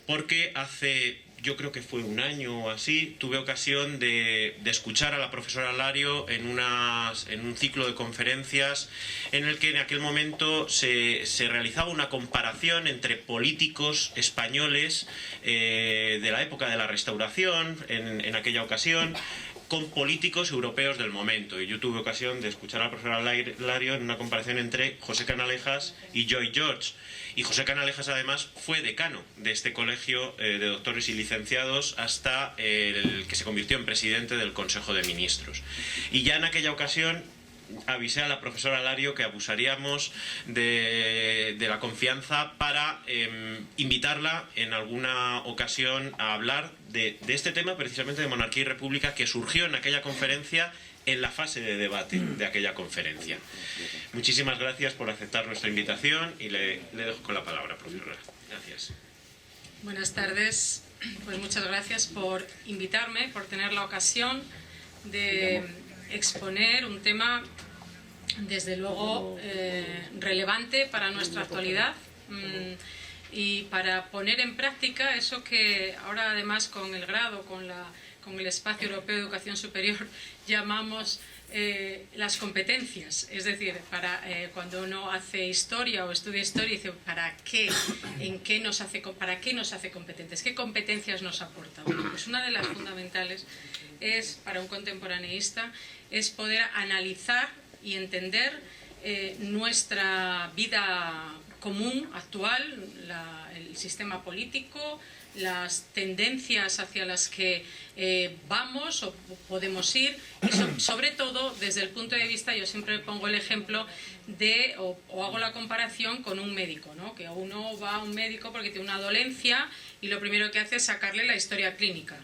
porque yo creo que fue un año o así, tuve ocasión de escuchar a la profesora Lario en un ciclo de conferencias en el que en aquel momento se realizaba una comparación entre políticos españoles de la época de la Restauración, en aquella ocasión, con políticos europeos del momento. Y yo tuve ocasión de escuchar a la profesora Lario en una comparación entre José Canalejas y Lloyd George. Y José Canalejas, además, fue decano de este colegio de doctores y licenciados hasta el que se convirtió en presidente del Consejo de Ministros. Y ya en aquella ocasión avisé a la profesora Lario que abusaríamos de la confianza para invitarla en alguna ocasión a hablar de este tema, precisamente de monarquía y república, que surgió en aquella conferencia, en la fase de debate de aquella conferencia. Muchísimas gracias por aceptar nuestra invitación y le dejo con la palabra, profesora. Gracias. Buenas tardes. Pues muchas gracias por invitarme, por tener la ocasión de exponer un tema, desde luego, relevante para nuestra actualidad y para poner en práctica eso que ahora, además, con el grado, con el Espacio Europeo de Educación Superior, llamamos las competencias. Es decir, cuando uno hace historia o estudia historia, dice, ¿para qué? ¿Para qué nos hace competentes? ¿Qué competencias nos aporta? Bueno, pues una de las fundamentales es, para un contemporaneísta, es poder analizar y entender nuestra vida común, actual, el sistema político, las tendencias hacia las que vamos o podemos ir, y sobre todo desde el punto de vista, yo siempre pongo el ejemplo o hago la comparación con un médico, ¿no? Que uno va a un médico porque tiene una dolencia y lo primero que hace es sacarle la historia clínica.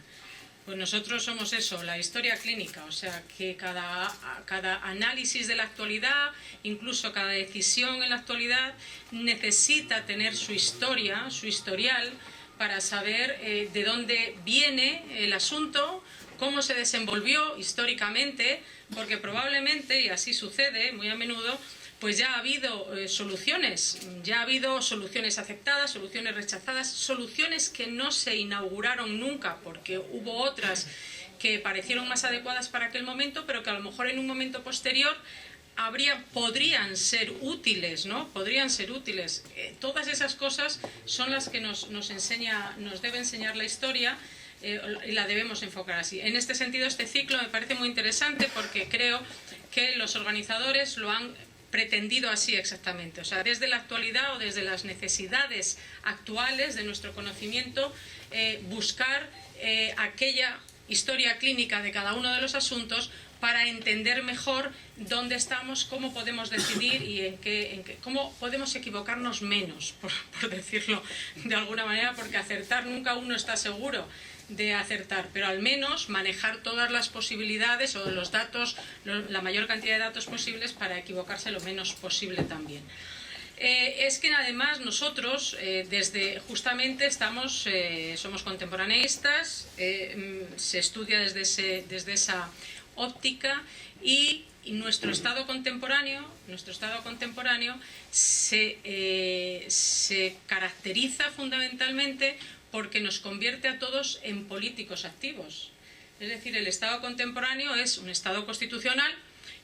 Pues nosotros somos eso, la historia clínica, o sea que cada análisis de la actualidad, incluso cada decisión en la actualidad, necesita tener su historia, su historial, para saber de dónde viene el asunto, cómo se desenvolvió históricamente, porque probablemente, y así sucede muy a menudo, pues ya ha habido soluciones aceptadas, soluciones rechazadas, soluciones que no se inauguraron nunca porque hubo otras que parecieron más adecuadas para aquel momento, pero que a lo mejor en un momento posterior podrían ser útiles, ¿no? Podrían ser útiles. Todas esas cosas son las que nos debe enseñar la historia, y la debemos enfocar así. En este sentido, este ciclo me parece muy interesante porque creo que los organizadores lo han pretendido así exactamente, o sea, desde la actualidad o desde las necesidades actuales de nuestro conocimiento, buscar aquella historia clínica de cada uno de los asuntos para entender mejor dónde estamos, cómo podemos decidir y cómo podemos equivocarnos menos, por decirlo de alguna manera, porque acertar nunca uno está seguro de acertar, pero al menos manejar todas las posibilidades o los datos, la mayor cantidad de datos posibles para equivocarse lo menos posible también. Es que además nosotros justamente somos contemporaneístas, se estudia desde esa óptica y nuestro estado contemporáneo se caracteriza fundamentalmente porque nos convierte a todos en políticos activos. Es decir, el Estado contemporáneo es un Estado constitucional,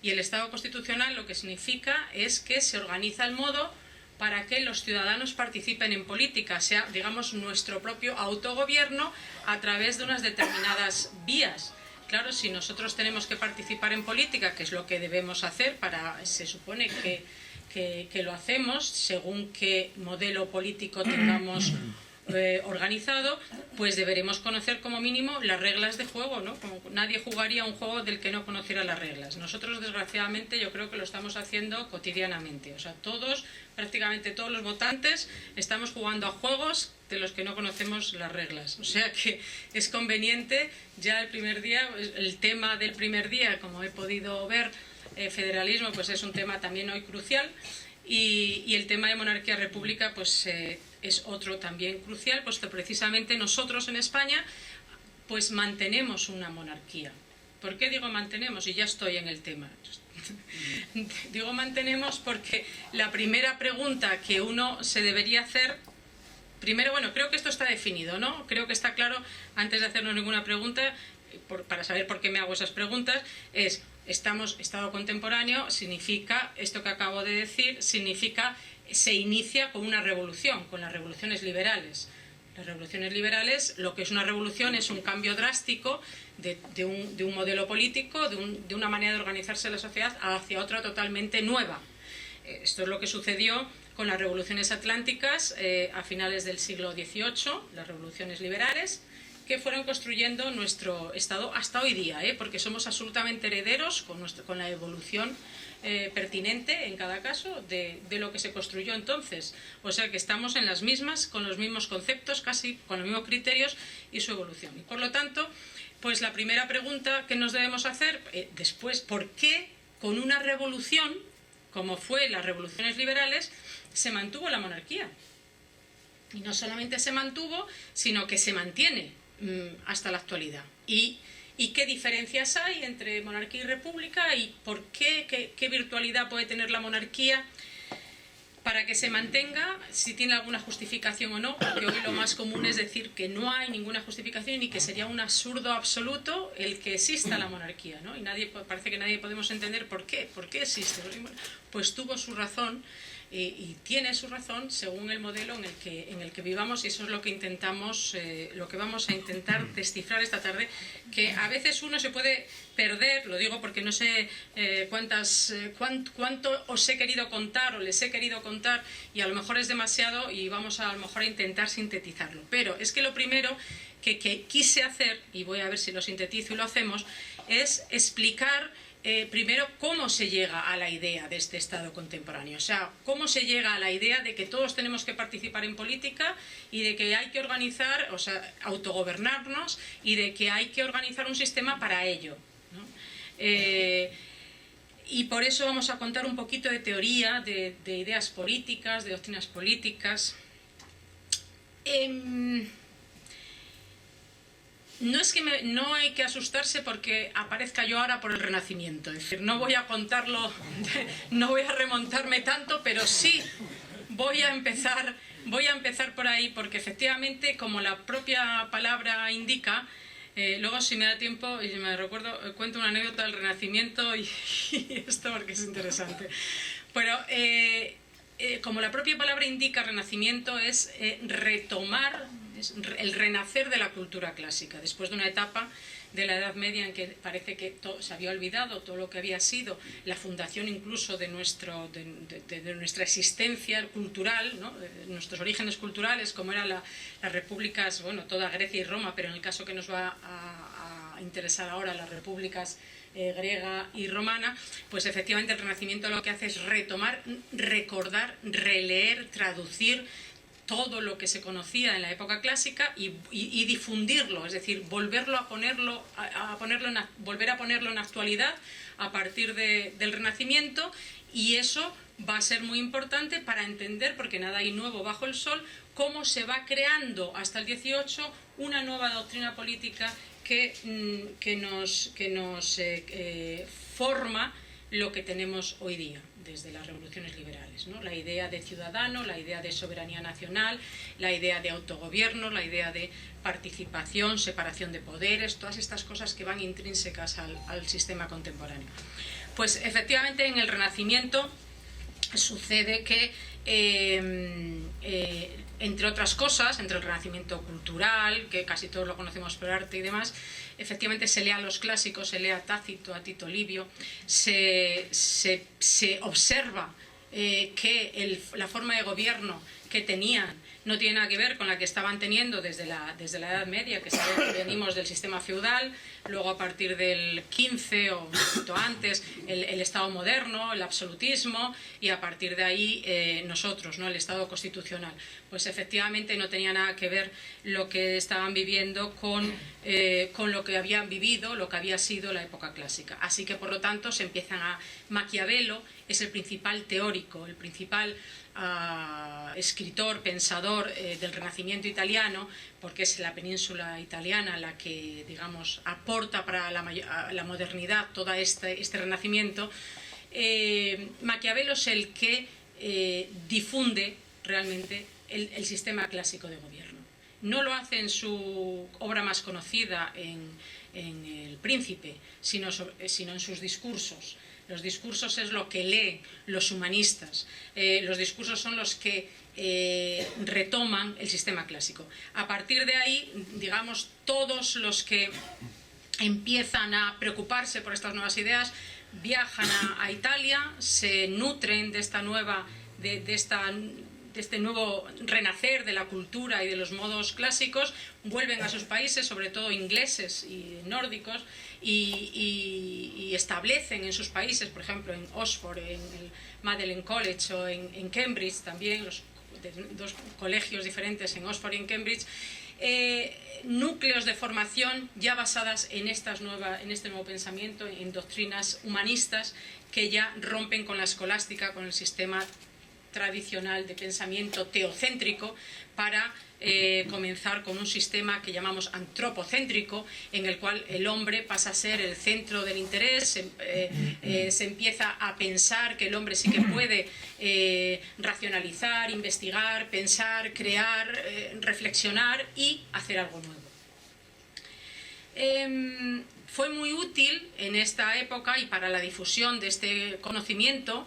y el Estado constitucional lo que significa es que se organiza el modo para que los ciudadanos participen en política, sea, digamos, nuestro propio autogobierno a través de unas determinadas vías. Claro, si nosotros tenemos que participar en política, que es lo que debemos hacer, se supone que lo hacemos según qué modelo político tengamos organizado, pues deberemos conocer como mínimo las reglas de juego, ¿no? Como nadie jugaría un juego del que no conociera las reglas. Nosotros, desgraciadamente, yo creo que lo estamos haciendo cotidianamente. O sea, prácticamente todos los votantes estamos jugando a juegos de los que no conocemos las reglas. O sea que es conveniente ya el tema del primer día, como he podido ver, federalismo, pues es un tema también hoy crucial. Y el tema de monarquía-república pues es otro también crucial, puesto precisamente nosotros en España pues mantenemos una monarquía. ¿Por qué digo mantenemos? Y ya estoy en el tema. Digo mantenemos porque la primera pregunta que uno se debería hacer primero, bueno, creo que esto está definido, ¿no? Creo que está claro, antes de hacernos ninguna pregunta, para saber por qué me hago esas preguntas, es, Estado contemporáneo significa, esto que acabo de decir, significa, se inicia con una revolución, con las revoluciones liberales. Las revoluciones liberales, lo que es una revolución es un cambio drástico de un modelo político, de una manera de organizarse la sociedad hacia otra totalmente nueva. Esto es lo que sucedió con las revoluciones atlánticas a finales del siglo XVIII, las revoluciones liberales, que fueron construyendo nuestro Estado hasta hoy día, porque somos absolutamente herederos con la evolución pertinente en cada caso de lo que se construyó entonces. O sea que estamos en las mismas, con los mismos conceptos, casi con los mismos criterios y su evolución. Y por lo tanto, pues la primera pregunta que nos debemos hacer después, ¿por qué con una revolución, como fue las revoluciones liberales, se mantuvo la monarquía? Y no solamente se mantuvo, sino que se mantiene hasta la actualidad. ¿Y qué diferencias hay entre monarquía y república? ¿Y por qué virtualidad puede tener la monarquía para que se mantenga? Si tiene alguna justificación o no, porque hoy lo más común es decir que no hay ninguna justificación y que sería un absurdo absoluto el que exista la monarquía, ¿no? Y parece que nadie podemos entender por qué existe. Pues tuvo su razón. Y tiene su razón según el modelo en el que vivamos, y eso es lo que intentamos, lo que vamos a intentar descifrar esta tarde, que a veces uno se puede perder, lo digo porque no sé cuánto os he querido contar o les he querido contar, y a lo mejor es demasiado y vamos a lo mejor a intentar sintetizarlo. Pero es que lo primero que quise hacer, y voy a ver si lo sintetizo y lo hacemos, es explicar primero cómo se llega a la idea de este Estado contemporáneo, o sea, cómo se llega a la idea de que todos tenemos que participar en política y de que hay que organizar, o sea, autogobernarnos, y de que hay que organizar un sistema para ello, ¿no? Y por eso vamos a contar un poquito de teoría, de ideas políticas, de doctrinas políticas. No es que no hay que asustarse porque aparezca yo ahora por el Renacimiento, es decir, no voy a contarlo, no voy a remontarme tanto, pero sí voy a empezar por ahí, porque efectivamente, como la propia palabra indica, luego si me da tiempo y me recuerdo, cuento una anécdota del Renacimiento y esto porque es interesante. Pero como la propia palabra indica, Renacimiento es retomar, es el renacer de la cultura clásica, después de una etapa de la Edad Media en que parece que se había olvidado todo lo que había sido la fundación incluso de nuestra existencia cultural, ¿no? Nuestros orígenes culturales, como eran las repúblicas, bueno, toda Grecia y Roma, pero en el caso que nos va a interesar ahora, las repúblicas griega y romana, pues efectivamente el Renacimiento lo que hace es retomar, recordar, releer, traducir todo lo que se conocía en la época clásica y difundirlo, es decir, volver a ponerlo en actualidad a partir del Renacimiento, y eso va a ser muy importante para entender, porque nada hay nuevo bajo el sol, cómo se va creando hasta el 18 una nueva doctrina política que nos forma lo que tenemos hoy día desde las revoluciones liberales, ¿no? La idea de ciudadano, la idea de soberanía nacional, la idea de autogobierno, la idea de participación, separación de poderes, todas estas cosas que van intrínsecas al sistema contemporáneo. Pues efectivamente en el Renacimiento sucede que entre otras cosas, entre el Renacimiento cultural, que casi todos lo conocemos por arte y demás, efectivamente se lee a los clásicos, se lee a Tácito, a Tito Livio, se observa que la forma de gobierno que tenían no tiene nada que ver con la que estaban teniendo desde la Edad Media, que sabemos que venimos del sistema feudal, luego a partir del 15 o un poquito antes el Estado moderno, el absolutismo, y a partir de ahí nosotros, ¿no? El Estado constitucional. Pues efectivamente no tenía nada que ver lo que estaban viviendo con lo que habían vivido, lo que había sido la época clásica. Así que por lo tanto se empiezan a... Maquiavelo es el principal teórico, el principal escritor, pensador del Renacimiento italiano, porque es la península italiana la que, digamos, aporta para la modernidad todo este Renacimiento. Maquiavelo es el que difunde realmente el sistema clásico de gobierno. No lo hace en su obra más conocida, en El Príncipe, sino en sus discursos. Los discursos es lo que leen los humanistas. Los discursos son los que retoman el sistema clásico. A partir de ahí, digamos, todos los que empiezan a preocuparse por estas nuevas ideas viajan a Italia, se nutren de esta nueva, de este nuevo renacer de la cultura y de los modos clásicos, vuelven a sus países, sobre todo ingleses y nórdicos, y establecen en sus países, por ejemplo en Oxford, en el Magdalen College o en Cambridge también, dos colegios diferentes en Oxford y en Cambridge, núcleos de formación ya basadas en este nuevo pensamiento, en doctrinas humanistas que ya rompen con la escolástica, con el sistema tradicional de pensamiento teocéntrico, para comenzar con un sistema que llamamos antropocéntrico, en el cual el hombre pasa a ser el centro del interés, se empieza a pensar que el hombre sí que puede racionalizar, investigar, pensar, crear, reflexionar y hacer algo nuevo. Fue muy útil en esta época y para la difusión de este conocimiento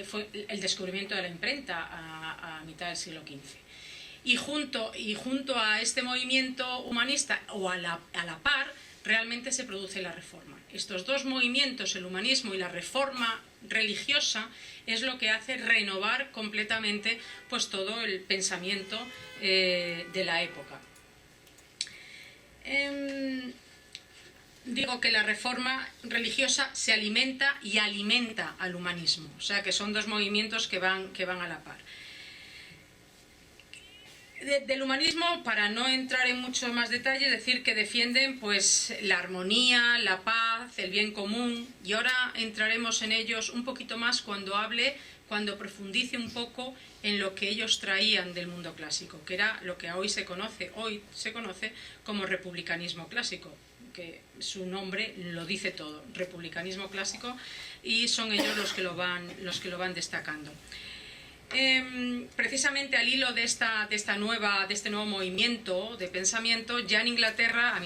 fue el descubrimiento de la imprenta a mitad del siglo XV. Y junto a este movimiento humanista, o a la par, realmente se produce la Reforma. Estos dos movimientos, el humanismo y la Reforma religiosa, es lo que hace renovar completamente pues, todo el pensamiento de la época. Digo que la reforma religiosa se alimenta y alimenta al humanismo, o sea que son dos movimientos que van a la par. Del humanismo, para no entrar en mucho más detalle, decir que defienden pues la armonía, la paz, el bien común, y ahora entraremos en ellos un poquito más cuando profundice un poco en lo que ellos traían del mundo clásico, que era lo que hoy se conoce como republicanismo clásico, que su nombre lo dice todo, republicanismo clásico, y son ellos los que lo van destacando. Precisamente al hilo de este nuevo movimiento de pensamiento, ya en Inglaterra,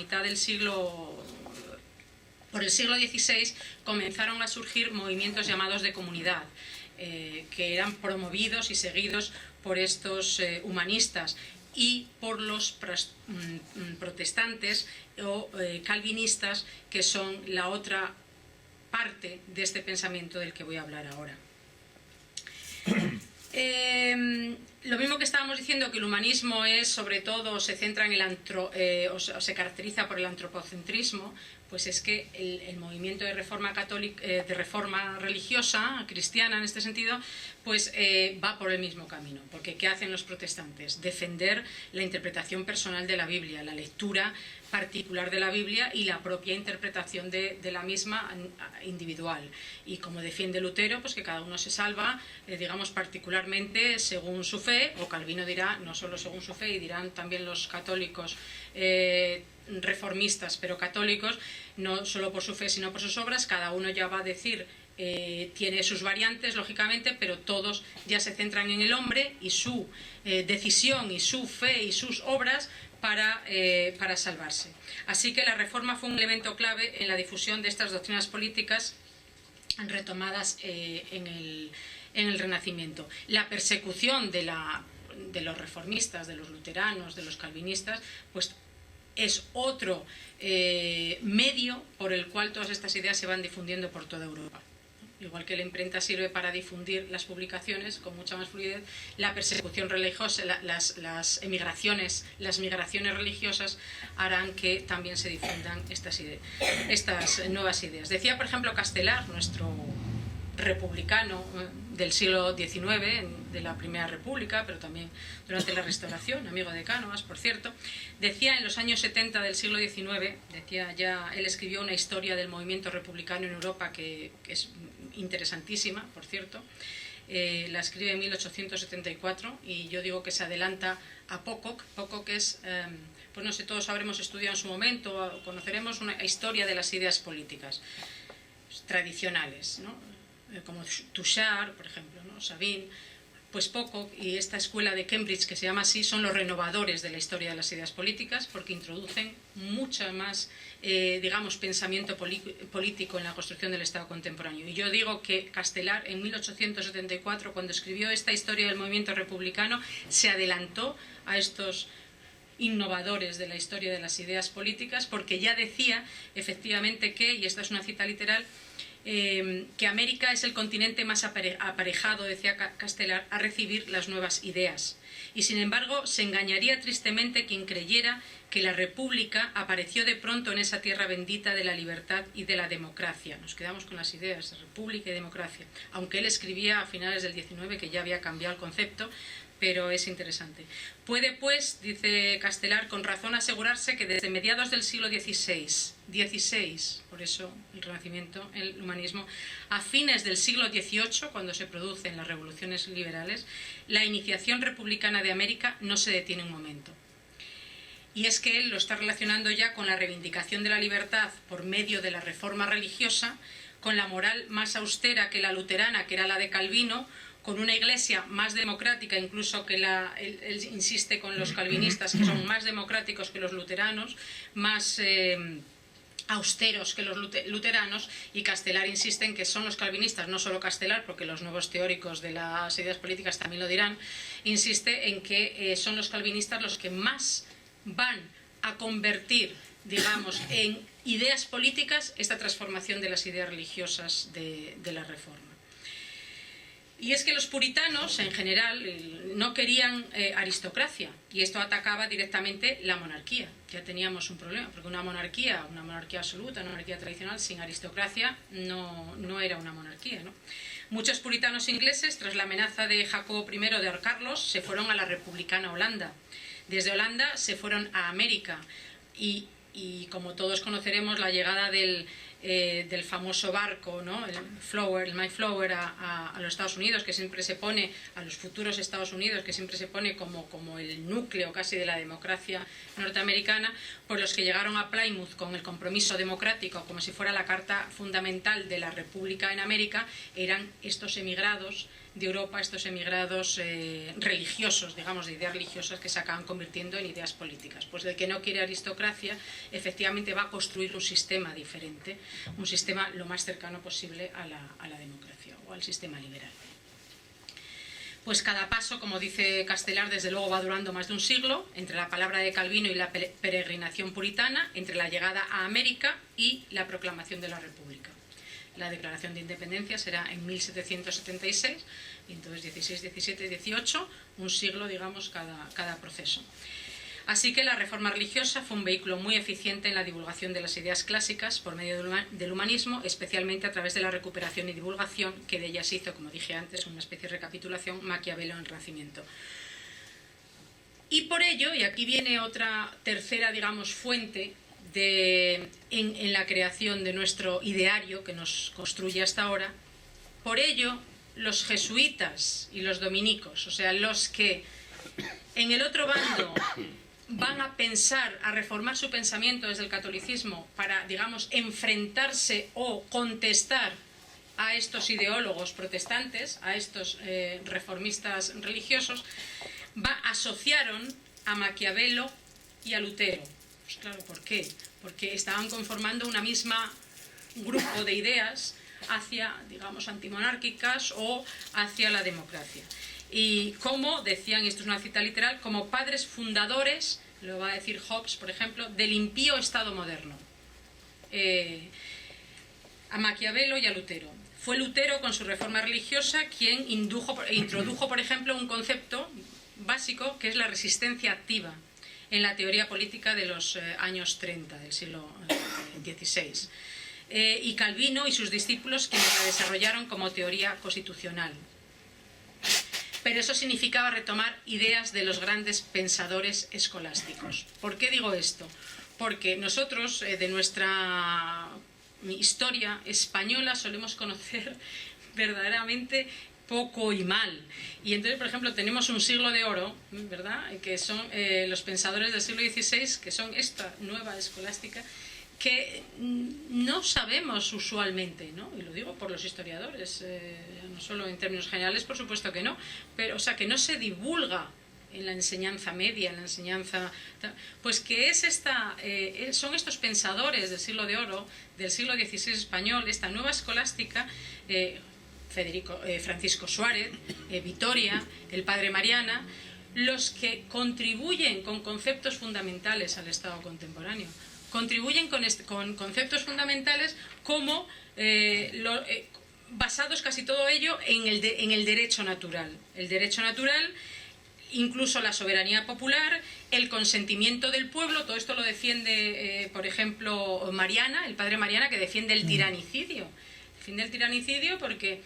por el siglo XVI, comenzaron a surgir movimientos llamados de comunidad, que eran promovidos y seguidos por estos humanistas y por los protestantes o calvinistas, que son la otra parte de este pensamiento del que voy a hablar ahora. Lo mismo que estábamos diciendo, que el humanismo es, sobre todo, se centra en se caracteriza por el antropocentrismo, pues es que el movimiento de reforma católica, de reforma religiosa, cristiana en este sentido, pues va por el mismo camino. Porque ¿qué hacen los protestantes? Defender la interpretación personal de la Biblia, la lectura particular de la Biblia y la propia interpretación de la misma individual. Y como defiende Lutero, pues que cada uno se salva, digamos, particularmente según su fe, o Calvino dirá no solo según su fe, y dirán también los católicos reformistas, pero católicos, no solo por su fe sino por sus obras. Cada uno ya va a decir, tiene sus variantes lógicamente, pero todos ya se centran en el hombre y su decisión y su fe y sus obras para salvarse. Así que la Reforma fue un elemento clave en la difusión de estas doctrinas políticas retomadas en el Renacimiento. La persecución de los reformistas, de los luteranos, de los calvinistas, pues es otro medio por el cual todas estas ideas se van difundiendo por toda Europa. Igual que la imprenta sirve para difundir las publicaciones con mucha más fluidez, la persecución religiosa, las migraciones religiosas harán que también se difundan estas nuevas ideas. Decía, por ejemplo, Castelar, nuestro republicano del siglo XIX, de la Primera República, pero también durante la Restauración, amigo de Cánovas, por cierto, decía en los años 70 del siglo XIX, él escribió una historia del movimiento republicano en Europa que es interesantísima, por cierto. La escribe en 1874 y yo digo que se adelanta a Pocock. Pocock es, pues no sé, todos habremos estudiado en su momento, o conoceremos una historia de las ideas políticas tradicionales, ¿no? Como Touchard, por ejemplo, ¿no? Sabine. pues poco, y esta escuela de Cambridge, que se llama así, son los renovadores de la historia de las ideas políticas, porque introducen mucha más, digamos, pensamiento político en la construcción del Estado contemporáneo. Y yo digo que Castelar, en 1874, cuando escribió esta historia del movimiento republicano, se adelantó a estos innovadores de la historia de las ideas políticas, porque ya decía, efectivamente, que, y esta es una cita literal, que América es el continente más aparejado, decía Castelar, a recibir las nuevas ideas. Y sin embargo, se engañaría tristemente quien creyera que la República apareció de pronto en esa tierra bendita de la libertad y de la democracia. Nos quedamos con las ideas de República y democracia, aunque él escribía a finales del XIX que ya había cambiado el concepto, pero es interesante. Puede, pues, dice Castelar, con razón asegurarse que desde mediados del siglo XVI, por eso el Renacimiento, el humanismo, a fines del siglo XVIII, cuando se producen las revoluciones liberales, la iniciación republicana de América no se detiene un momento. Y es que él lo está relacionando ya con la reivindicación de la libertad por medio de la reforma religiosa, con la moral más austera que la luterana, que era la de Calvino, con una iglesia más democrática, incluso que él insiste con los calvinistas, que son más democráticos que los luteranos, más austeros que los luteranos, y Castelar insiste en que son los calvinistas, no solo Castelar, porque los nuevos teóricos de las ideas políticas también lo dirán, insiste en que son los calvinistas los que más van a convertir, digamos, en ideas políticas esta transformación de las ideas religiosas de la Reforma. Y es que los puritanos, en general, no querían aristocracia, y esto atacaba directamente la monarquía. Ya teníamos un problema, porque una monarquía absoluta, una monarquía tradicional, sin aristocracia, no era una monarquía, ¿no? Muchos puritanos ingleses, tras la amenaza de Jacobo I de ahorcarlos, se fueron a la republicana Holanda. Desde Holanda se fueron a América, y como todos conoceremos, la llegada del famoso barco, ¿no? el Mayflower a los Estados Unidos, que siempre se pone, a los futuros Estados Unidos, que siempre se pone como el núcleo casi de la democracia norteamericana, pues los que llegaron a Plymouth con el compromiso democrático, como si fuera la carta fundamental de la República en América, eran estos emigrados de Europa, estos emigrados religiosos, digamos, de ideas religiosas que se acaban convirtiendo en ideas políticas. Pues el que no quiere aristocracia, efectivamente va a construir un sistema diferente, un sistema lo más cercano posible a la democracia o al sistema liberal. Pues cada paso, como dice Castelar, desde luego va durando más de un siglo, entre la palabra de Calvino y la peregrinación puritana, entre la llegada a América y la proclamación de la República. La declaración de independencia será en 1776, y entonces 16, 17, 18, un siglo, digamos, cada proceso. Así que la reforma religiosa fue un vehículo muy eficiente en la divulgación de las ideas clásicas por medio del humanismo, especialmente a través de la recuperación y divulgación, que de ellas hizo, como dije antes, una especie de recapitulación, Maquiavelo en el Renacimiento. Y por ello, y aquí viene otra tercera, digamos, fuente en la creación de nuestro ideario que nos construye hasta ahora, por ello los jesuitas y los dominicos, o sea, los que en el otro bando van a pensar, a reformar su pensamiento desde el catolicismo para, digamos, enfrentarse o contestar a estos ideólogos protestantes, a estos reformistas religiosos, asociaron a Maquiavelo y a Lutero. Pues claro, ¿por qué? Porque estaban conformando una misma grupo de ideas hacia, digamos, antimonárquicas o hacia la democracia. Y como, decían, y esto es una cita literal, como padres fundadores, lo va a decir Hobbes, por ejemplo, del impío Estado moderno. A Maquiavelo y a Lutero. Fue Lutero, con su reforma religiosa, quien introdujo, por ejemplo, un concepto básico que es la resistencia activa en la teoría política de los años 30 del siglo XVI. Y Calvino y sus discípulos quienes la desarrollaron como teoría constitucional. Pero eso significaba retomar ideas de los grandes pensadores escolásticos. ¿Por qué digo esto? Porque nosotros, de nuestra historia española, solemos conocer verdaderamente poco y mal. Y entonces, por ejemplo, tenemos un siglo de oro, ¿verdad?, que son los pensadores del siglo XVI, que son esta nueva escolástica, que no sabemos usualmente, ¿no? Y lo digo por los historiadores, no solo en términos generales, por supuesto que no, pero, o sea, que no se divulga en la enseñanza media, en la enseñanza, pues que es son estos pensadores del siglo de oro, del siglo XVI español, esta nueva escolástica, Francisco Suárez, Vitoria, el padre Mariana, los que contribuyen con conceptos fundamentales al Estado contemporáneo. Contribuyen con conceptos fundamentales como basados casi todo ello en el derecho natural. El derecho natural, incluso la soberanía popular, el consentimiento del pueblo, todo esto lo defiende, por ejemplo, Mariana, el padre Mariana, que defiende el tiranicidio. Defiende el tiranicidio porque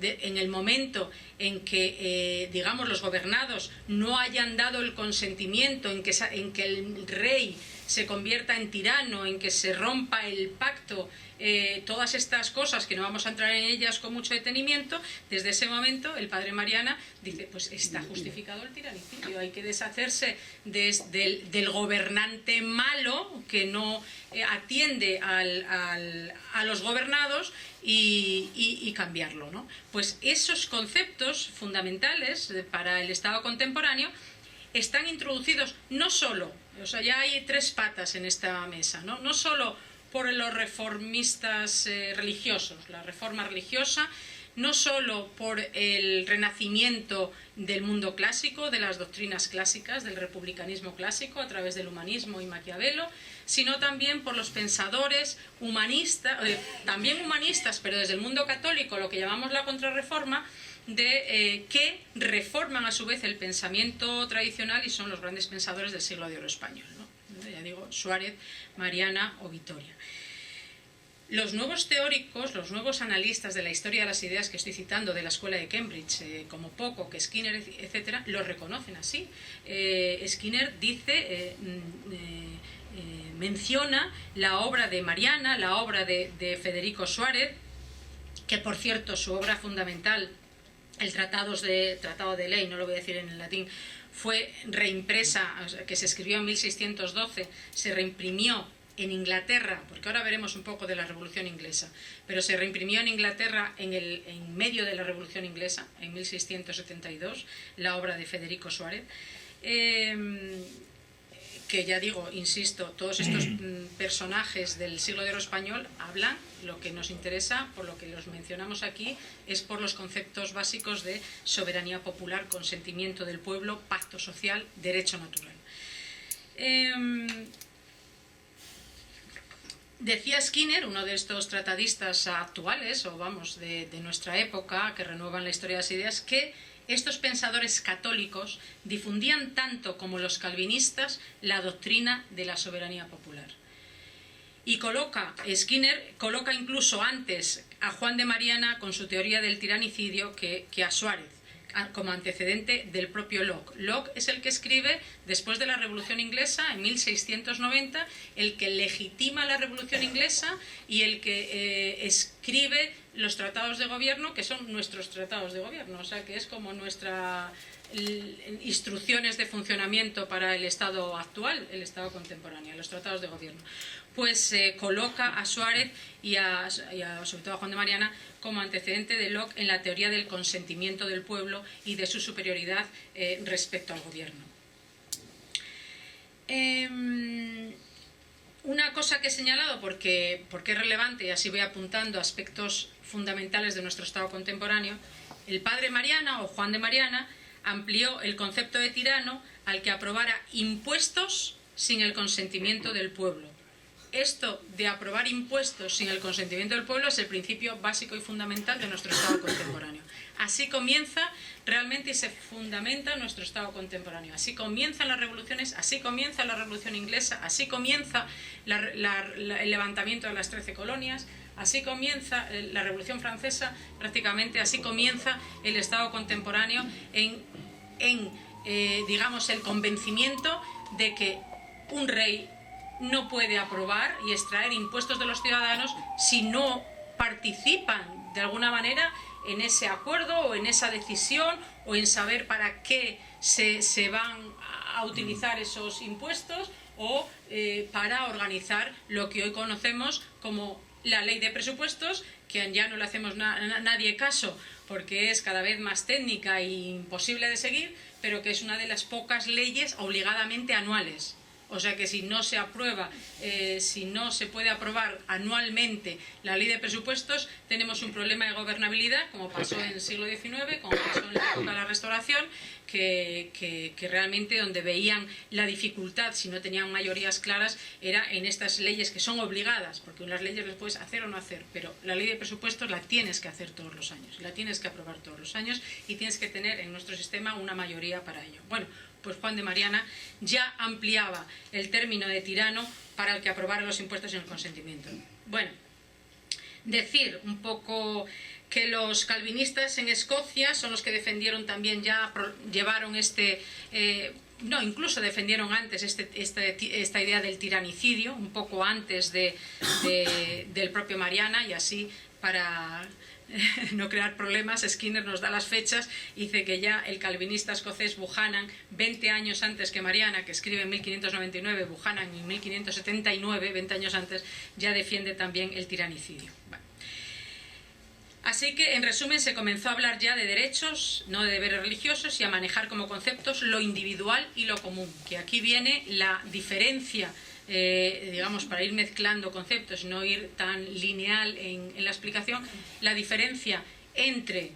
en el momento en que, digamos, los gobernados no hayan dado el consentimiento, en que el rey se convierta en tirano, en que se rompa el pacto, todas estas cosas que no vamos a entrar en ellas con mucho detenimiento, desde ese momento el padre Mariana dice, pues está justificado el tiranicidio, hay que deshacerse del gobernante malo que no atiende a los gobernados y cambiarlo, ¿no? Pues esos conceptos fundamentales para el Estado contemporáneo están introducidos no solo, o sea, ya hay tres patas en esta mesa, no solo por los reformistas religiosos, la reforma religiosa, no solo por el renacimiento del mundo clásico, de las doctrinas clásicas, del republicanismo clásico a través del humanismo y Maquiavelo, sino también por los pensadores humanistas, también humanistas, pero desde el mundo católico, lo que llamamos la contrarreforma, que reforman a su vez el pensamiento tradicional y son los grandes pensadores del siglo de oro español, ¿no? Ya digo, Suárez, Mariana o Vitoria. Los nuevos teóricos, los nuevos analistas de la historia de las ideas que estoy citando de la escuela de Cambridge, como Pocock, Skinner, etcétera, lo reconocen así. Skinner dice, menciona la obra de Mariana, la obra de Federico Suárez, que por cierto su obra fundamental, el Tratado de Ley, no lo voy a decir en el latín, fue reimpresa, que se escribió en 1612, se reimprimió en Inglaterra, porque ahora veremos un poco de la Revolución Inglesa, pero se reimprimió en Inglaterra en medio de la Revolución Inglesa, en 1672, la obra de Federico Suárez, que ya digo, insisto, todos estos personajes del siglo de oro español hablan, lo que nos interesa, por lo que los mencionamos aquí, es por los conceptos básicos de soberanía popular, consentimiento del pueblo, pacto social, derecho natural. Decía Skinner, uno de estos tratadistas actuales, o vamos, de nuestra época, que renuevan la historia de las ideas, que estos pensadores católicos difundían tanto como los calvinistas la doctrina de la soberanía popular. Y Skinner coloca incluso antes a Juan de Mariana con su teoría del tiranicidio que a Suárez, como antecedente del propio Locke. Locke es el que escribe, después de la Revolución Inglesa, en 1690, el que legitima la Revolución Inglesa y el que escribe los tratados de gobierno, que son nuestros tratados de gobierno, o sea, que es como nuestras instrucciones de funcionamiento para el Estado actual, el Estado contemporáneo, los tratados de gobierno. Pues coloca a Suárez y sobre todo a Juan de Mariana como antecedente de Locke en la teoría del consentimiento del pueblo y de su superioridad respecto al gobierno. Una cosa que he señalado porque es relevante, y así voy apuntando aspectos fundamentales de nuestro Estado contemporáneo, el padre Mariana o Juan de Mariana amplió el concepto de tirano al que aprobara impuestos sin el consentimiento del pueblo. Esto de aprobar impuestos sin el consentimiento del pueblo es el principio básico y fundamental de nuestro Estado contemporáneo. Así comienza realmente y se fundamenta nuestro Estado contemporáneo. Así comienzan las revoluciones, así comienza la Revolución Inglesa, así comienza el levantamiento de las 13 colonias, así comienza la Revolución Francesa, prácticamente así comienza el Estado contemporáneo digamos, el convencimiento de que un rey no puede aprobar y extraer impuestos de los ciudadanos si no participan de alguna manera en ese acuerdo o en esa decisión o en saber para qué se van a a utilizar esos impuestos o para organizar lo que hoy conocemos como la ley de presupuestos, que ya no le hacemos nadie caso porque es cada vez más técnica e imposible de seguir, pero que es una de las pocas leyes obligadamente anuales. O sea que si no se aprueba, si no se puede aprobar anualmente la ley de presupuestos, tenemos un problema de gobernabilidad, como pasó en el siglo XIX, como pasó en la época de la Restauración, que realmente donde veían la dificultad, si no tenían mayorías claras, era en estas leyes que son obligadas, porque unas leyes las puedes hacer o no hacer, pero la ley de presupuestos la tienes que hacer todos los años, la tienes que aprobar todos los años y tienes que tener en nuestro sistema una mayoría para ello. Bueno, pues Juan de Mariana ya ampliaba el término de tirano para el que aprobara los impuestos en el consentimiento. Bueno, decir un poco que los calvinistas en Escocia son los que defendieron también llevaron incluso defendieron antes esta idea del tiranicidio, un poco antes del propio Mariana, y así para no crear problemas, Skinner nos da las fechas y dice que ya el calvinista escocés Buchanan, 20 años antes que Mariana, que escribe en 1599, Buchanan en 1579, 20 años antes, ya defiende también el tiranicidio. Bueno. Así que, en resumen, se comenzó a hablar ya de derechos, no de deberes religiosos, y a manejar como conceptos lo individual y lo común, que aquí viene la diferencia, digamos, para ir mezclando conceptos, no ir tan lineal en la explicación, la diferencia entre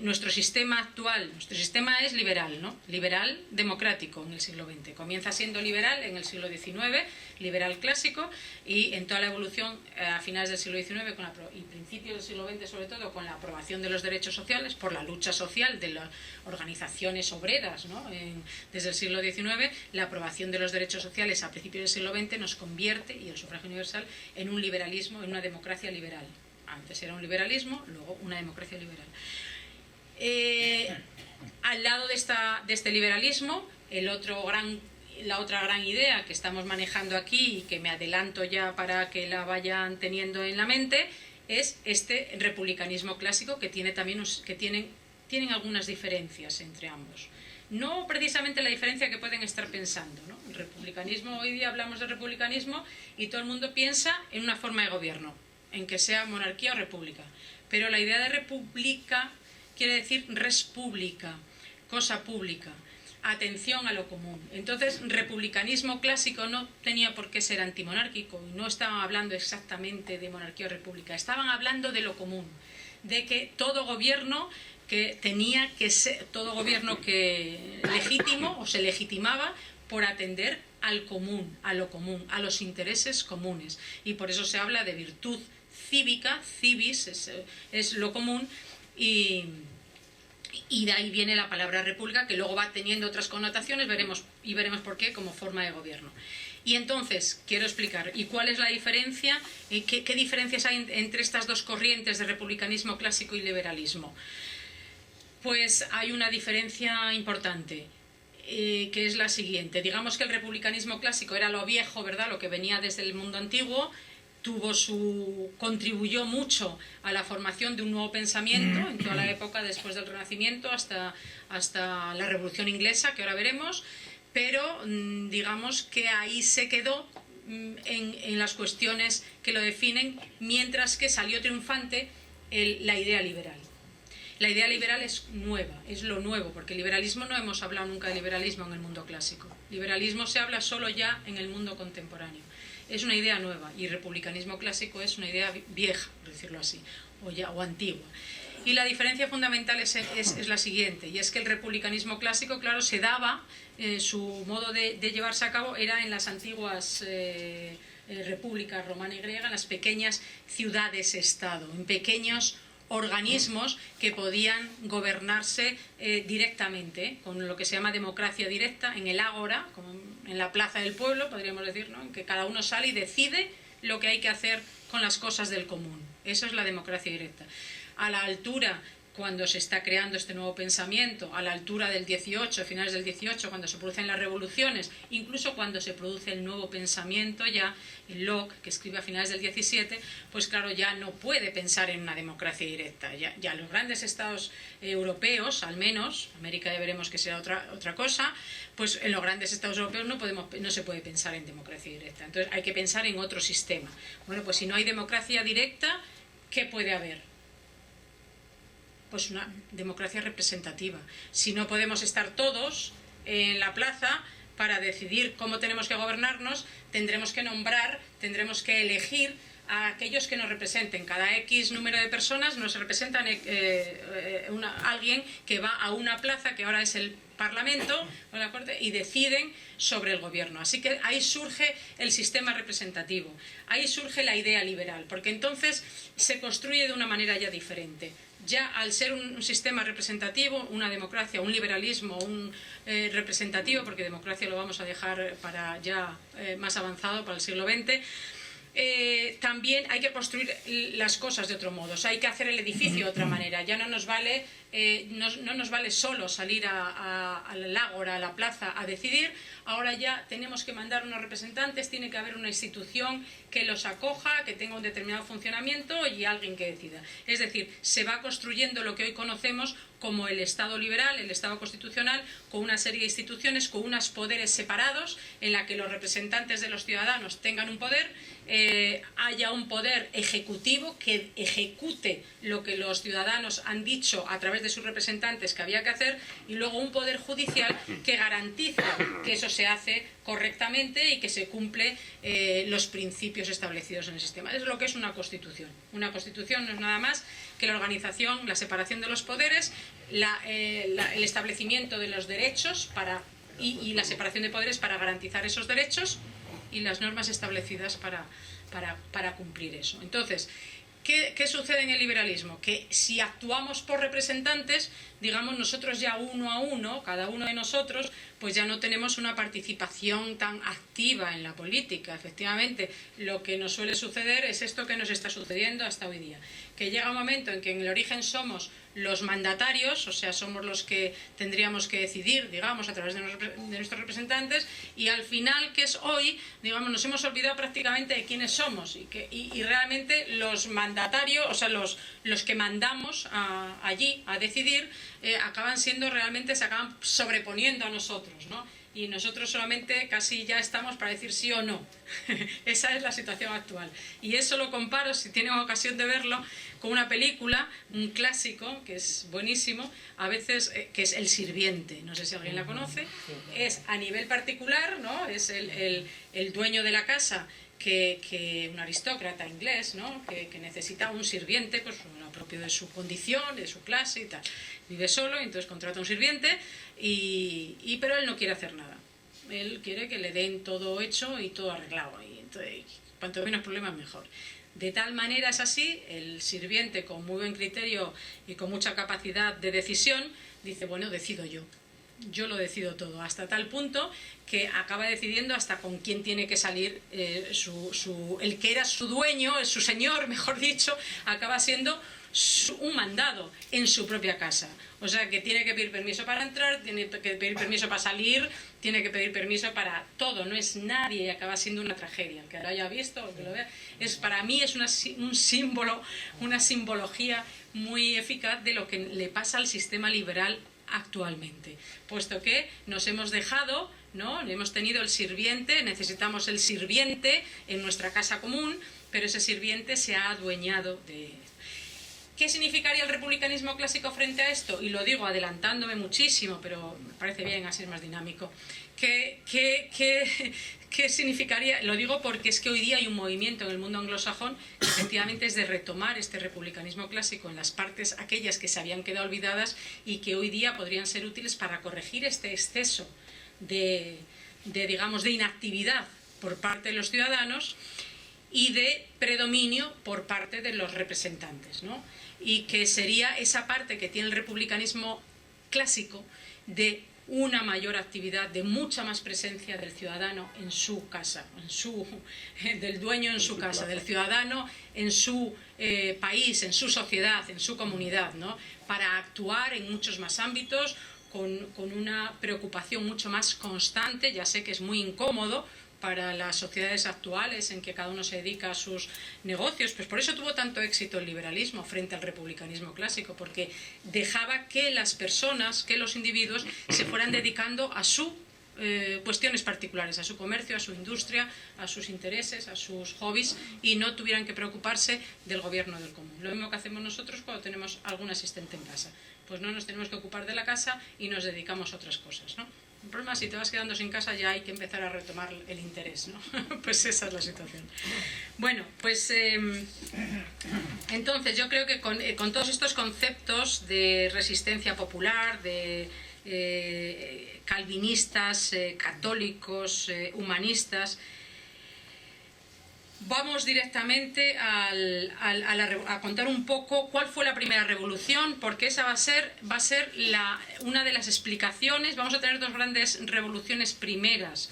nuestro sistema actual. Nuestro sistema es liberal, ¿no? Liberal democrático en el siglo XX. Comienza siendo liberal en el siglo XIX, liberal clásico, y en toda la evolución a finales del siglo XIX y principios del siglo XX, sobre todo, con la aprobación de los derechos sociales, por la lucha social de las organizaciones obreras, ¿no? Desde el siglo XIX, la aprobación de los derechos sociales a principios del siglo XX nos convierte, y el sufragio universal, en un liberalismo, en una democracia liberal. Antes era un liberalismo, luego una democracia liberal. Al lado de este liberalismo, la otra gran idea que estamos manejando aquí y que me adelanto ya para que la vayan teniendo en la mente, es este republicanismo clásico, que tiene también tienen algunas diferencias entre ambos. No precisamente la diferencia que pueden estar pensando, ¿no? El republicanismo, hoy día hablamos de republicanismo y todo el mundo piensa en una forma de gobierno, en que sea monarquía o república. Pero la idea de república quiere decir res pública, cosa pública, atención a lo común. Entonces, republicanismo clásico no tenía por qué ser antimonárquico, no estaban hablando exactamente de monarquía o república, estaban hablando de lo común, de que todo gobierno que tenía que ser, todo gobierno que legítimo o se legitimaba por atender al común, a lo común, a los intereses comunes. Y por eso se habla de virtud cívica, civis es lo común, y de ahí viene la palabra república, que luego va teniendo otras connotaciones, veremos por qué, como forma de gobierno. Y entonces, quiero explicar, ¿y cuál es la diferencia? ¿Qué diferencias hay entre estas dos corrientes de republicanismo clásico y liberalismo? Pues hay una diferencia importante, que es la siguiente. Digamos que el republicanismo clásico era lo viejo, ¿verdad?, lo que venía desde el mundo antiguo, contribuyó mucho a la formación de un nuevo pensamiento en toda la época después del Renacimiento hasta la Revolución Inglesa, que ahora veremos, pero digamos que ahí se quedó en las cuestiones que lo definen, mientras que salió triunfante la idea liberal. La idea liberal es nueva, es lo nuevo, porque liberalismo no hemos hablado nunca de liberalismo en el mundo clásico. Liberalismo se habla solo ya en el mundo contemporáneo. Es una idea nueva, y republicanismo clásico es una idea vieja, por decirlo así, o antigua. Y la diferencia fundamental es la siguiente, y es que el republicanismo clásico, claro, se daba, su modo de llevarse a cabo era en las antiguas repúblicas romana y griega, en las pequeñas ciudades-estado, en pequeños organismos que podían gobernarse directamente, con lo que se llama democracia directa, en el ágora, como en la plaza del pueblo, podríamos decir, ¿no?, en que cada uno sale y decide lo que hay que hacer con las cosas del común. Eso es la democracia directa. A la altura cuando se está creando este nuevo pensamiento, a la altura del 18, finales del 18, cuando se producen las revoluciones, incluso cuando se produce el nuevo pensamiento ya, Locke, que escribe a finales del 17, pues claro, ya no puede pensar en una democracia directa. Ya los grandes estados europeos, al menos, América ya veremos que será otra cosa, pues en los grandes estados europeos no se puede pensar en democracia directa. Entonces hay que pensar en otro sistema. Bueno, pues si no hay democracia directa, ¿qué puede haber? Pues una democracia representativa. Si no podemos estar todos en la plaza para decidir cómo tenemos que gobernarnos, tendremos que nombrar, tendremos que elegir a aquellos que nos representen. Cada X número de personas nos representan alguien que va a una plaza, que ahora es el Parlamento o la Corte, y deciden sobre el gobierno. Así que ahí surge el sistema representativo, ahí surge la idea liberal, porque entonces se construye de una manera ya diferente. Ya al ser un sistema representativo, una democracia, un liberalismo, un representativo, porque democracia lo vamos a dejar para ya más avanzado, para el siglo XX, también hay que construir las cosas de otro modo, o sea, hay que hacer el edificio de otra manera. Ya no nos vale, no nos vale solo salir al ágora, a la plaza, a decidir. Ahora ya tenemos que mandar unos representantes, tiene que haber una institución que los acoja, que tenga un determinado funcionamiento y alguien que decida. Es decir, se va construyendo lo que hoy conocemos como el Estado liberal, el Estado constitucional, con una serie de instituciones, con unos poderes separados, en la que los representantes de los ciudadanos tengan un poder, haya un poder ejecutivo que ejecute lo que los ciudadanos han dicho a través de sus representantes que había que hacer, y luego un poder judicial que garantiza que eso se hace correctamente y que se cumple los principios establecidos en el sistema. Es lo que es una constitución. Una constitución no es nada más que la organización, la separación de los poderes, el establecimiento de los derechos y la separación de poderes para garantizar esos derechos, y las normas establecidas para cumplir eso. Entonces, ¿qué sucede en el liberalismo? Que si actuamos por representantes, digamos, nosotros ya uno a uno, cada uno de nosotros, pues ya no tenemos una participación tan activa en la política. Efectivamente, lo que nos suele suceder es esto que nos está sucediendo hasta hoy día, que llega un momento en que en el origen somos los mandatarios, o sea, somos los que tendríamos que decidir, digamos, a través de nuestros representantes, y al final, que es hoy, digamos, nos hemos olvidado prácticamente de quiénes somos, y realmente los mandatarios, o sea, los que mandamos allí a decidir, acaban siendo realmente, se acaban sobreponiendo a nosotros, ¿no? Y nosotros solamente casi ya estamos para decir sí o no. Esa es la situación actual. Y eso lo comparo, si tienen ocasión de verlo, con una película, un clásico, que es buenísimo, a veces, que es El Sirviente. No sé si alguien la conoce. Es a nivel particular, ¿no? Es el dueño de la casa, que un aristócrata inglés, ¿no? que necesita un sirviente, pues lo propio de su condición, de su clase y tal. Vive solo, y entonces contrata un sirviente, pero él no quiere hacer nada. Él quiere que le den todo hecho y todo arreglado, y entonces, cuanto menos problemas mejor. De tal manera es así, el sirviente, con muy buen criterio y con mucha capacidad de decisión, dice, bueno, decido yo lo decido todo, hasta tal punto que acaba decidiendo hasta con quién tiene que salir el que era su dueño, su señor, mejor dicho, acaba siendo un mandado en su propia casa. O sea, que tiene que pedir permiso para entrar, tiene que pedir permiso para salir, tiene que pedir permiso para todo. No es nadie, y acaba siendo una tragedia. El que lo haya visto, el que lo vea, para mí es un símbolo, una simbología muy eficaz de lo que le pasa al sistema liberal actualmente, puesto que nos hemos dejado, ¿no? Hemos tenido el sirviente, necesitamos el sirviente en nuestra casa común, pero ese sirviente se ha adueñado de... ¿Qué significaría el republicanismo clásico frente a esto? Y lo digo adelantándome muchísimo, pero me parece bien, así es más dinámico. ¿Qué significaría? Lo digo porque es que hoy día hay un movimiento en el mundo anglosajón que efectivamente es de retomar este republicanismo clásico en las partes aquellas que se habían quedado olvidadas y que hoy día podrían ser útiles para corregir este exceso de inactividad por parte de los ciudadanos y de predominio por parte de los representantes, ¿no? Y que sería esa parte que tiene el republicanismo clásico de una mayor actividad, de mucha más presencia del ciudadano en su casa, del dueño en su casa, del ciudadano en su país, en su sociedad, en su comunidad, ¿no? Para actuar en muchos más ámbitos, con una preocupación mucho más constante. Ya sé que es muy incómodo para las sociedades actuales en que cada uno se dedica a sus negocios, pues por eso tuvo tanto éxito el liberalismo frente al republicanismo clásico, porque dejaba que las personas, que los individuos se fueran dedicando a sus cuestiones particulares, a su comercio, a su industria, a sus intereses, a sus hobbies, y no tuvieran que preocuparse del gobierno del común. Lo mismo que hacemos nosotros cuando tenemos algún asistente en casa, pues no nos tenemos que ocupar de la casa y nos dedicamos a otras cosas, ¿no? El problema es si te vas quedando sin casa, ya hay que empezar a retomar el interés, ¿no? Pues esa es la situación. Bueno, pues entonces yo creo que con todos estos conceptos de resistencia popular, de calvinistas, católicos, humanistas, vamos directamente a contar un poco cuál fue la primera revolución, porque esa va a ser una de las explicaciones. Vamos a tener dos grandes revoluciones primeras,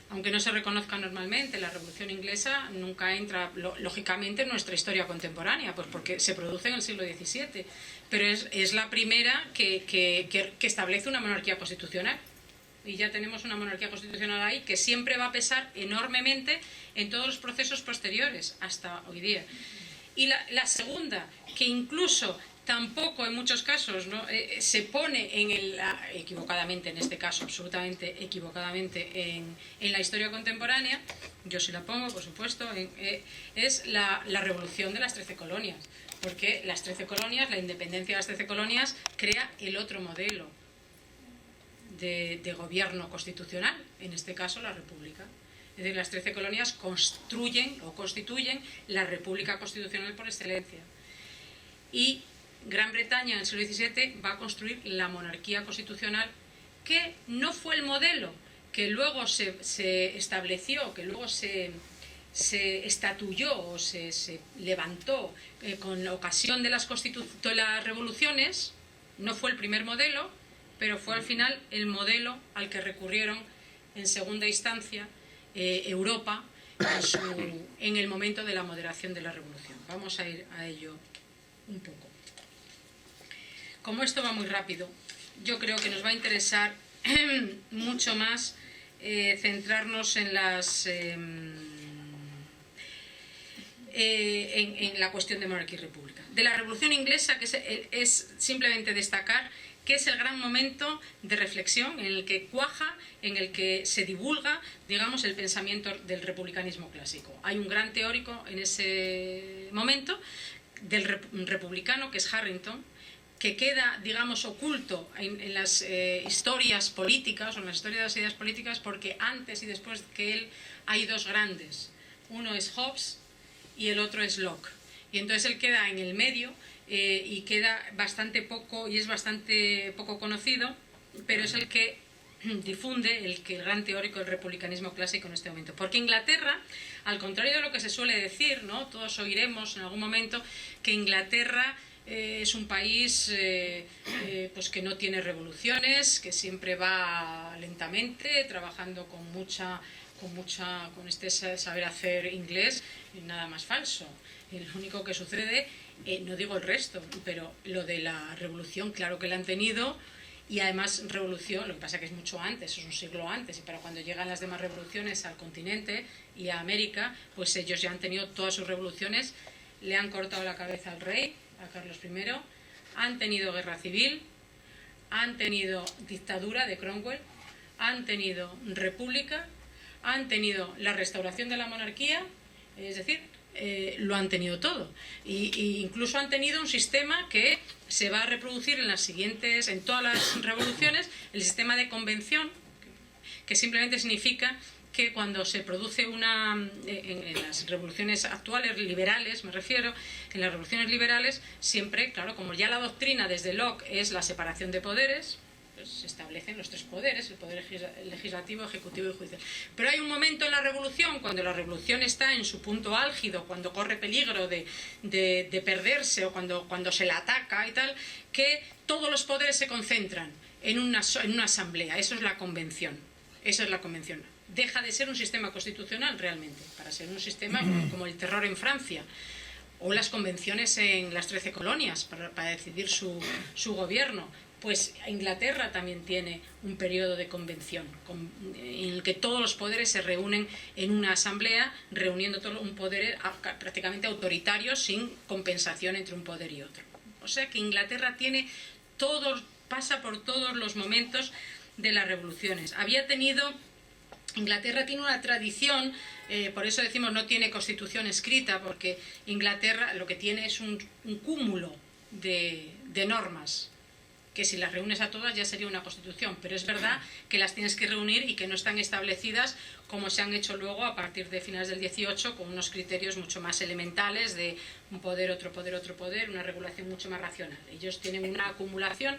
aunque no se reconozca normalmente. La Revolución Inglesa nunca entra, lógicamente, en nuestra historia contemporánea, pues porque se produce en el siglo XVII, pero es la primera que establece una monarquía constitucional. Y ya tenemos una monarquía constitucional ahí que siempre va a pesar enormemente en todos los procesos posteriores hasta hoy día. Y la segunda, que incluso tampoco en muchos casos, ¿no? Se pone equivocadamente, en este caso absolutamente equivocadamente, en la historia contemporánea, yo sí la pongo, por supuesto, es la revolución de las 13 colonias, porque las 13 colonias, la independencia de las 13 colonias crea el otro modelo de gobierno constitucional, en este caso la república. Es decir, las 13 colonias construyen o constituyen la república constitucional por excelencia. Y Gran Bretaña en el siglo XVII va a construir la monarquía constitucional, que no fue el modelo que luego se estableció, que luego se estatuyó o se levantó con ocasión de las revoluciones. No fue el primer modelo, pero fue al final el modelo al que recurrieron en segunda instancia Europa en el momento de la moderación de la revolución. Vamos a ir a ello un poco. Como esto va muy rápido, yo creo que nos va a interesar mucho más centrarnos en la cuestión de monarquía y república. De la Revolución Inglesa, que es simplemente destacar que es el gran momento de reflexión en el que cuaja, en el que se divulga, digamos, el pensamiento del republicanismo clásico. Hay un gran teórico en ese momento del republicano, que es Harrington, que queda, digamos, oculto en las historias políticas o en las historias de las ideas políticas, porque antes y después que él hay dos grandes. Uno es Hobbes y el otro es Locke. Y entonces él queda en el medio y queda bastante poco, y es bastante poco conocido, pero es el que difunde el gran teórico del republicanismo clásico en este momento. Porque Inglaterra, al contrario de lo que se suele decir, ¿no? Todos oiremos en algún momento que Inglaterra es un país pues que no tiene revoluciones, que siempre va lentamente, trabajando con este saber hacer inglés, y nada más falso. Y lo único que sucede, no digo el resto, pero lo de la revolución, claro que la han tenido, y además revolución, lo que pasa que es mucho antes, es un siglo antes, y para cuando llegan las demás revoluciones al continente y a América, pues ellos ya han tenido todas sus revoluciones, le han cortado la cabeza al rey, a Carlos I, han tenido guerra civil, han tenido dictadura de Cromwell, han tenido república, han tenido la restauración de la monarquía, es decir, lo han tenido todo. Y incluso han tenido un sistema que se va a reproducir en todas las revoluciones, el sistema de convención, que simplemente significa que cuando se produce en las revoluciones actuales, liberales me refiero, en las revoluciones liberales, siempre, claro, como ya la doctrina desde Locke es la separación de poderes, pues se establecen los tres poderes, el poder legislativo, ejecutivo y judicial. Pero hay un momento en la revolución, cuando la revolución está en su punto álgido, cuando corre peligro de perderse, o cuando se la ataca y tal, que todos los poderes se concentran en una asamblea. Eso es la convención. Esa es la convención. Deja de ser un sistema constitucional realmente, para ser un sistema como el terror en Francia, o las convenciones en las 13 colonias para decidir su gobierno. Pues Inglaterra también tiene un periodo de convención en el que todos los poderes se reúnen en una asamblea, reuniendo todo un poder prácticamente autoritario sin compensación entre un poder y otro. O sea que Inglaterra pasa por todos los momentos de las revoluciones. Inglaterra tiene una tradición, por eso decimos no tiene constitución escrita, porque Inglaterra lo que tiene es un cúmulo de normas, que si las reúnes a todas ya sería una constitución, pero es verdad que las tienes que reunir y que no están establecidas como se han hecho luego a partir de finales del 18, con unos criterios mucho más elementales de un poder, otro poder, otro poder, una regulación mucho más racional. Ellos tienen una acumulación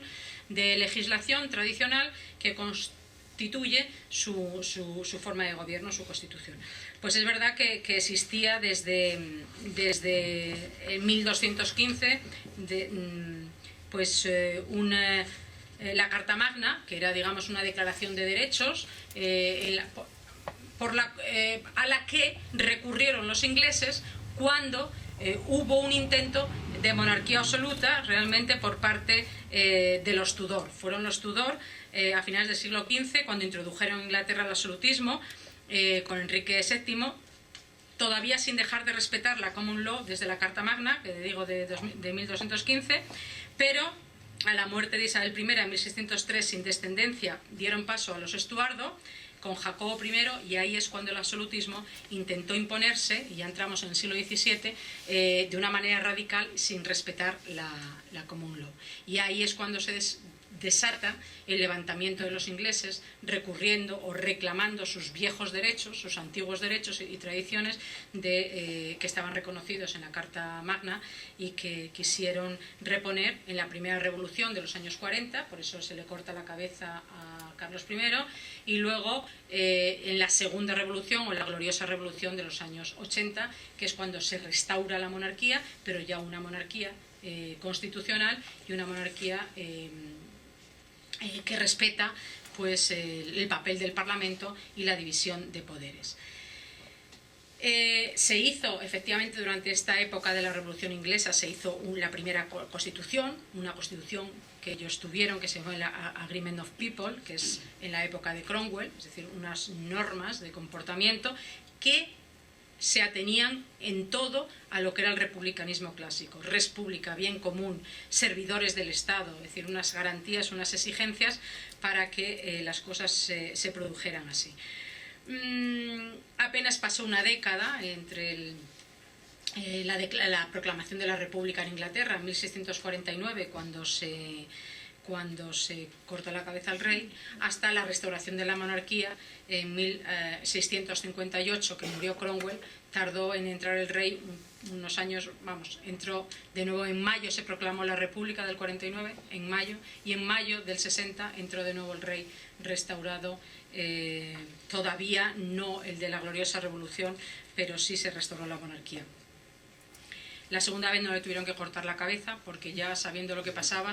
de legislación tradicional que constituye su forma de gobierno, su constitución. Pues es verdad que existía desde 1215 la Carta Magna, que era, digamos, una declaración de derechos a la que recurrieron los ingleses cuando hubo un intento de monarquía absoluta realmente por parte de los Tudor. Fueron los Tudor a finales del siglo XV cuando introdujeron en Inglaterra el absolutismo con Enrique VII, todavía sin dejar de respetar la Common Law desde la Carta Magna, que digo de 1215, pero a la muerte de Isabel I en 1603 sin descendencia dieron paso a los Estuardo con Jacobo I, y ahí es cuando el absolutismo intentó imponerse, y ya entramos en el siglo XVII, de una manera radical sin respetar la Common Law. Y ahí es cuando se desata el levantamiento de los ingleses, recurriendo o reclamando sus viejos derechos, sus antiguos derechos y tradiciones que estaban reconocidos en la Carta Magna y que quisieron reponer en la primera revolución de los años 40, por eso se le corta la cabeza a Carlos I, y luego en la segunda revolución o la gloriosa revolución de los años 80, que es cuando se restaura la monarquía, pero ya una monarquía constitucional y una monarquía que respeta pues el papel del Parlamento y la división de poderes. Se hizo, efectivamente, durante esta época de la Revolución Inglesa, se hizo la primera constitución, una constitución que ellos tuvieron, que se llamó el Agreement of People, que es en la época de Cromwell, es decir, unas normas de comportamiento que se atenían en todo a lo que era el republicanismo clásico, res pública, bien común, servidores del Estado, es decir, unas garantías, unas exigencias para que las cosas se produjeran así. Apenas pasó una década entre la proclamación de la República en Inglaterra en 1649, cuando se cortó la cabeza al rey, hasta la restauración de la monarquía en 1658, que murió Cromwell. Tardó en entrar el rey unos años, entró de nuevo en mayo, se proclamó la República del 49, en mayo, y en mayo del 60 entró de nuevo el rey restaurado, todavía no el de la gloriosa revolución, pero sí se restauró la monarquía. La segunda vez no le tuvieron que cortar la cabeza, porque ya sabiendo lo que pasaba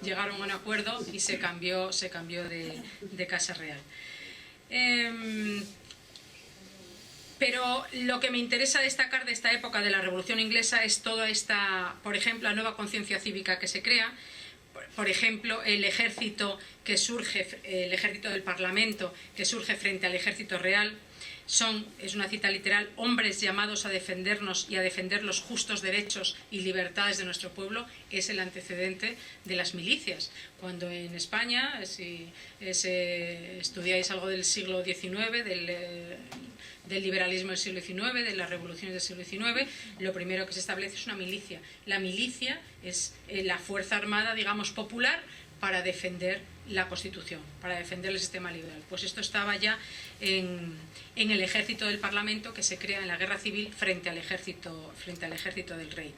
llegaron a un acuerdo y se cambió de Casa Real. Pero lo que me interesa destacar de esta época de la Revolución Inglesa es toda esta, por ejemplo, la nueva conciencia cívica que se crea, por ejemplo, el ejército que surge, el ejército del Parlamento que surge frente al ejército real. Es una cita literal, hombres llamados a defendernos y a defender los justos derechos y libertades de nuestro pueblo. Es el antecedente de las milicias. Cuando en España, si estudiáis algo del siglo XIX, del liberalismo del siglo XIX, de las revoluciones del siglo XIX, lo primero que se establece es una milicia. La milicia es la fuerza armada, digamos, popular, para defender la Constitución, para defender el sistema liberal. Pues esto estaba ya en el ejército del Parlamento, que se crea en la Guerra Civil frente al ejército del rey.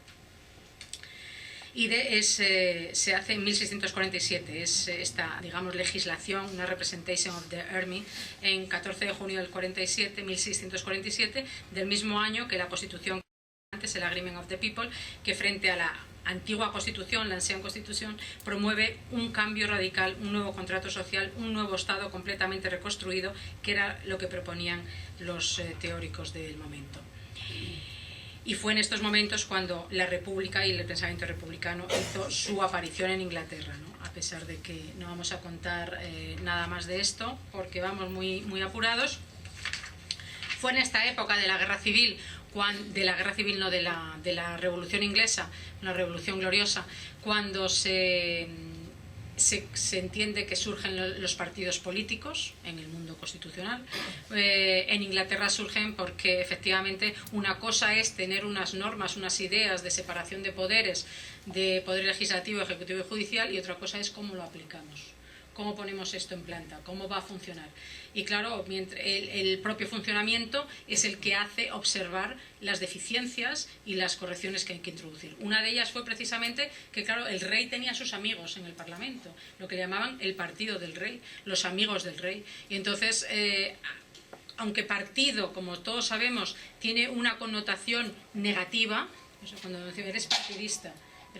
Y se hace en 1647, es esta, digamos, legislación, una Representation of the Army, en 14 de junio del 1647, del mismo año que la Constitución, antes el Agreement of the People, que frente a la antigua Constitución, la anciana Constitución, promueve un cambio radical, un nuevo contrato social, un nuevo Estado completamente reconstruido, que era lo que proponían los teóricos del momento. Y fue en estos momentos cuando la República y el pensamiento republicano hizo su aparición en Inglaterra, ¿no? A pesar de que no vamos a contar nada más de esto, porque vamos muy apurados. Fue en esta época de la Guerra Civil, de la Revolución Inglesa, una revolución gloriosa, cuando se entiende que surgen los partidos políticos en el mundo constitucional. En Inglaterra surgen porque efectivamente una cosa es tener unas normas, unas ideas de separación de poderes, de poder legislativo, ejecutivo y judicial, y otra cosa es cómo lo aplicamos, cómo ponemos esto en planta, cómo va a funcionar. Y claro, el propio funcionamiento es el que hace observar las deficiencias y las correcciones que hay que introducir. Una de ellas fue precisamente que, claro, el rey tenía sus amigos en el Parlamento, lo que llamaban el partido del rey, los amigos del rey. Y entonces, aunque partido, como todos sabemos, tiene una connotación negativa, o sea, cuando decimos eres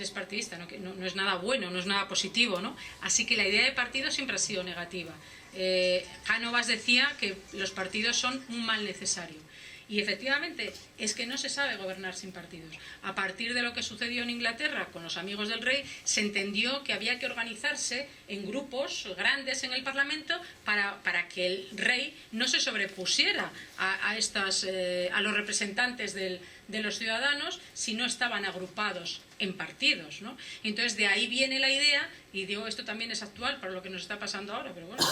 partidista, no es nada bueno, no es nada positivo, ¿no? Así que la idea de partido siempre ha sido negativa. Cánovas decía que los partidos son un mal necesario. Y efectivamente es que no se sabe gobernar sin partidos. A partir de lo que sucedió en Inglaterra con los amigos del rey, se entendió que había que organizarse en grupos grandes en el Parlamento para que el rey no se sobrepusiera a los representantes de los ciudadanos si no estaban agrupados en partidos, ¿no? Entonces de ahí viene la idea, y digo, esto también es actual para lo que nos está pasando ahora, pero bueno,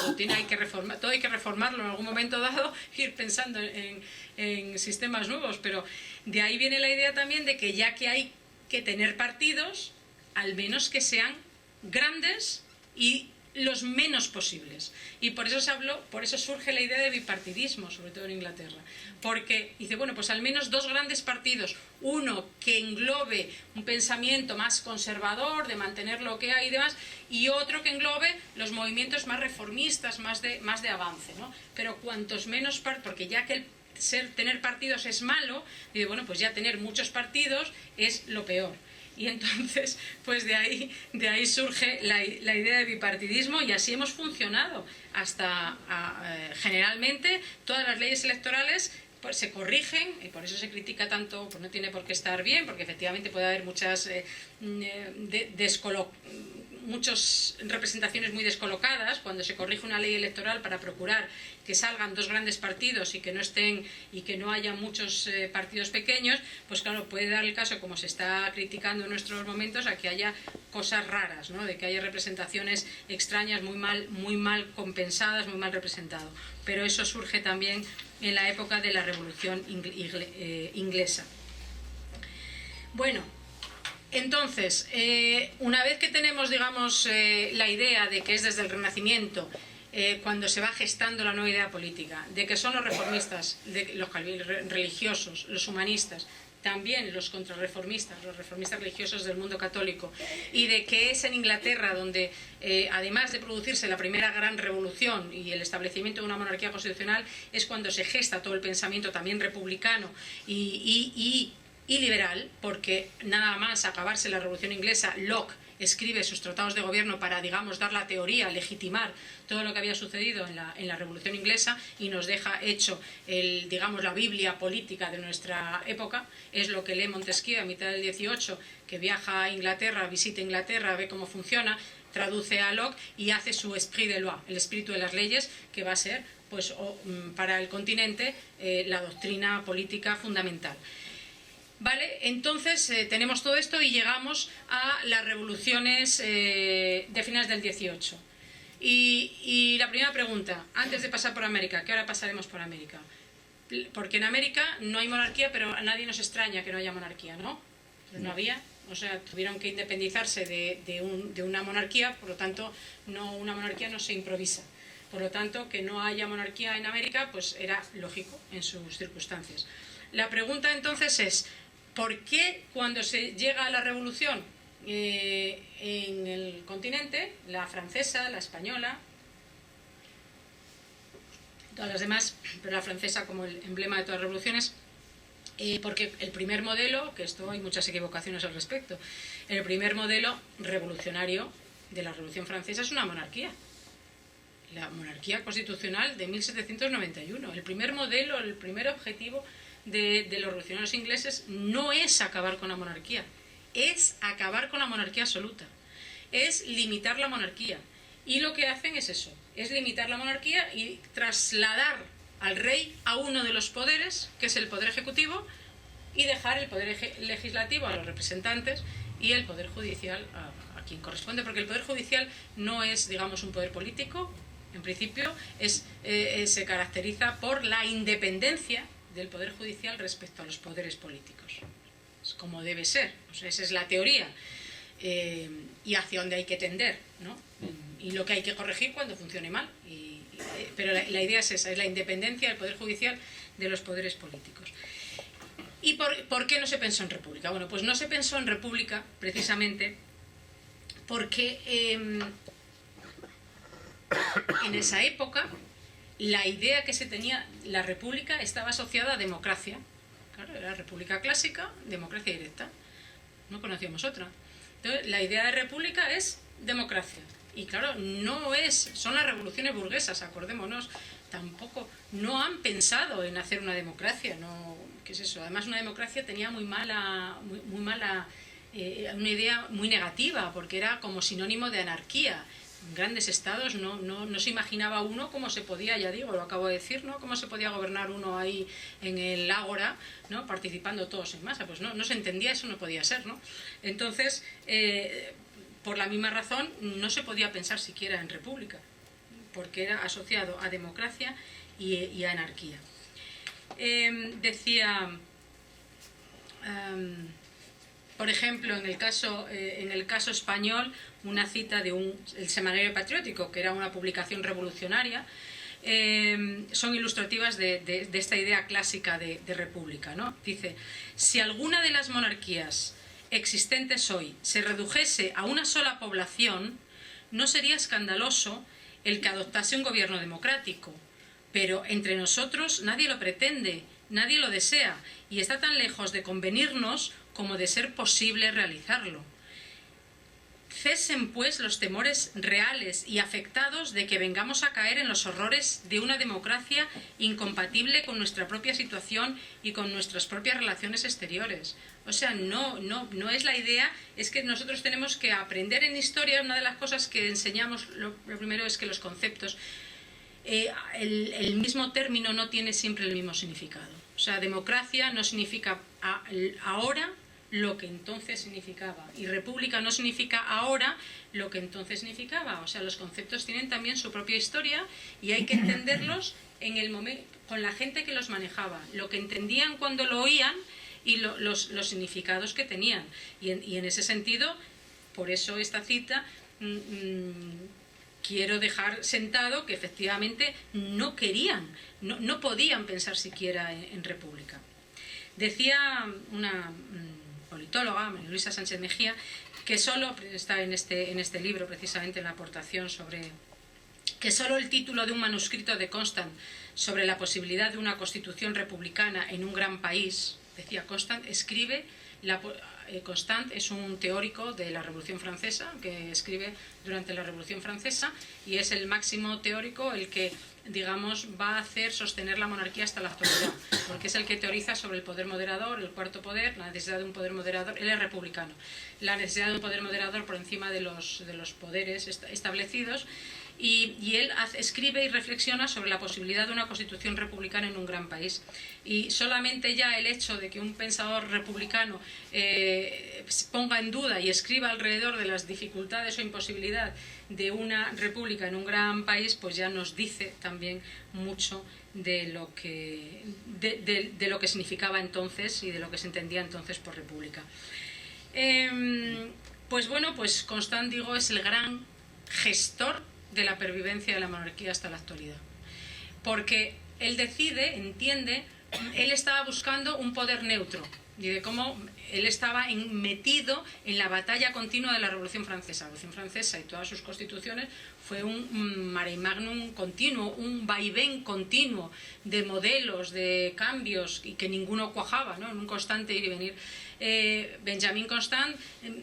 todo hay que reformarlo en algún momento dado, ir pensando en sistemas nuevos, pero de ahí viene la idea también de que ya que hay que tener partidos, al menos que sean grandes y los menos posibles. Y por eso surge la idea de bipartidismo, sobre todo en Inglaterra. Porque dice, bueno, pues al menos dos grandes partidos, uno que englobe un pensamiento más conservador, de mantener lo que hay y demás, y otro que englobe los movimientos más reformistas, más de avance, ¿no? Pero cuantos menos porque ya que tener partidos es malo, dice, bueno, pues ya tener muchos partidos es lo peor. Y entonces, pues de ahí surge la idea de bipartidismo, y así hemos funcionado hasta generalmente todas las leyes electorales pues se corrigen, y por eso se critica tanto, pues no tiene por qué estar bien, porque efectivamente puede haber muchas muchas representaciones muy descolocadas cuando se corrige una ley electoral para procurar que salgan dos grandes partidos y que no haya muchos partidos pequeños, pues claro, puede dar el caso, como se está criticando en nuestros momentos, a que haya cosas raras, ¿no? De que haya representaciones extrañas, muy mal compensadas, muy mal representado. Pero eso surge también en la época de la Revolución Inglesa. Bueno, entonces, una vez que tenemos, digamos, la idea de que es desde el Renacimiento cuando se va gestando la nueva idea política, de que son los reformistas, los religiosos, los humanistas, también los contrarreformistas, los reformistas religiosos del mundo católico, y de que es en Inglaterra donde, además de producirse la primera gran revolución y el establecimiento de una monarquía constitucional, es cuando se gesta todo el pensamiento también republicano y liberal, porque nada más acabarse la Revolución Inglesa, Locke escribe sus tratados de gobierno para, digamos, dar la teoría, legitimar todo lo que había sucedido en la Revolución Inglesa, y nos deja hecho, digamos, la Biblia política de nuestra época. Es lo que lee Montesquieu a mitad del 18, que viaja a Inglaterra, visita Inglaterra, ve cómo funciona, traduce a Locke y hace su esprit de loi, el espíritu de las leyes, que va a ser, pues, para el continente la doctrina política fundamental. Vale, entonces tenemos todo esto y llegamos a las revoluciones de finales del 18. Y la primera pregunta, antes de pasar por América, ¿qué ahora pasaremos por América? Porque en América no hay monarquía, pero a nadie nos extraña que no haya monarquía, ¿no? No había, o sea, tuvieron que independizarse de una monarquía, por lo tanto, una monarquía no se improvisa. Por lo tanto, que no haya monarquía en América, pues era lógico en sus circunstancias. La pregunta entonces es, ¿por qué cuando se llega a la revolución en el continente, la francesa, la española, todas las demás, pero la francesa como el emblema de todas las revoluciones, Porque el primer modelo, que esto hay muchas equivocaciones al respecto, el primer modelo revolucionario de la Revolución Francesa es una monarquía. La monarquía constitucional de 1791. El primer modelo, el primer objetivo de los revolucionarios ingleses no es acabar con la monarquía, es acabar con la monarquía absoluta, es limitar la monarquía. Y lo que hacen es eso, es limitar la monarquía y trasladar al rey a uno de los poderes, que es el poder ejecutivo, y dejar el poder legislativo a los representantes y el poder judicial a quien corresponde, porque el poder judicial no es, digamos, un poder político. En principio se caracteriza por la independencia del Poder Judicial respecto a los poderes políticos. Es como debe ser, o sea, esa es la teoría, y hacia dónde hay que tender, ¿no? Y lo que hay que corregir cuando funcione mal. Pero la idea es esa, es la independencia del Poder Judicial de los poderes políticos. ¿Y por qué no se pensó en república? Bueno, pues no se pensó en república precisamente porque en esa época la idea que se tenía, la república estaba asociada a democracia. Claro, era república clásica, democracia directa. No conocíamos otra. Entonces, la idea de república es democracia. Y claro, son las revoluciones burguesas, acordémonos, tampoco, no han pensado en hacer una democracia, no, ¿qué es eso? Además, una democracia tenía muy mala, una idea muy negativa, porque era como sinónimo de anarquía. En grandes estados no se imaginaba uno cómo se podía, ya digo, lo acabo de decir, ¿no? Cómo se podía gobernar uno ahí en el ágora, ¿no? Participando todos en masa, pues no se entendía, eso no podía ser, ¿no? Entonces, por la misma razón, no se podía pensar siquiera en república, porque era asociado a democracia y a anarquía. Decía, por ejemplo, en el caso español, una cita de el Semanario Patriótico, que era una publicación revolucionaria, son ilustrativas de esta idea clásica de república, ¿no? Dice, si alguna de las monarquías existentes hoy se redujese a una sola población, no sería escandaloso el que adoptase un gobierno democrático, pero entre nosotros nadie lo pretende, nadie lo desea, y está tan lejos de convenirnos como de ser posible realizarlo. Cesen, pues, los temores reales y afectados de que vengamos a caer en los horrores de una democracia incompatible con nuestra propia situación y con nuestras propias relaciones exteriores. O sea, no es la idea, es que nosotros tenemos que aprender en historia. Una de las cosas que enseñamos, lo primero es que los conceptos, el mismo término no tiene siempre el mismo significado. O sea, democracia no significa ahora lo que entonces significaba, y república no significa ahora lo que entonces significaba. O sea, los conceptos tienen también su propia historia y hay que entenderlos en el momento, con la gente que los manejaba, lo que entendían cuando lo oían y los significados que tenían. Y en ese sentido, por eso esta cita, quiero dejar sentado que efectivamente no querían, no podían pensar siquiera en república. Decía una politóloga, María Luisa Sánchez Mejía, que solo, está en este libro precisamente en la aportación que solo el título de un manuscrito de Constant sobre la posibilidad de una constitución republicana en un gran país, decía Constant, Constant es un teórico de la Revolución Francesa, que escribe durante la Revolución Francesa, y es el máximo teórico, el que, digamos, va a hacer sostener la monarquía hasta la actualidad, porque es el que teoriza sobre el poder moderador, el cuarto poder, la necesidad de un poder moderador. Él es republicano, la necesidad de un poder moderador por encima de los poderes establecidos, y él escribe y reflexiona sobre la posibilidad de una constitución republicana en un gran país. Y solamente ya el hecho de que un pensador republicano ponga en duda y escriba alrededor de las dificultades o imposibilidad de una república en un gran país, pues ya nos dice también mucho de lo que significaba entonces y de lo que se entendía entonces por república. Pues bueno, pues Constant, digo, es el gran gestor de la pervivencia de la monarquía hasta la actualidad, porque él entiende, él estaba buscando un poder neutro, y de cómo él estaba metido en la batalla continua de la Revolución Francesa. La Revolución Francesa y todas sus constituciones fue un mare magnum continuo, un vaivén continuo de modelos, de cambios, y que ninguno cuajaba, ¿no? En un constante ir y venir. Benjamin Constant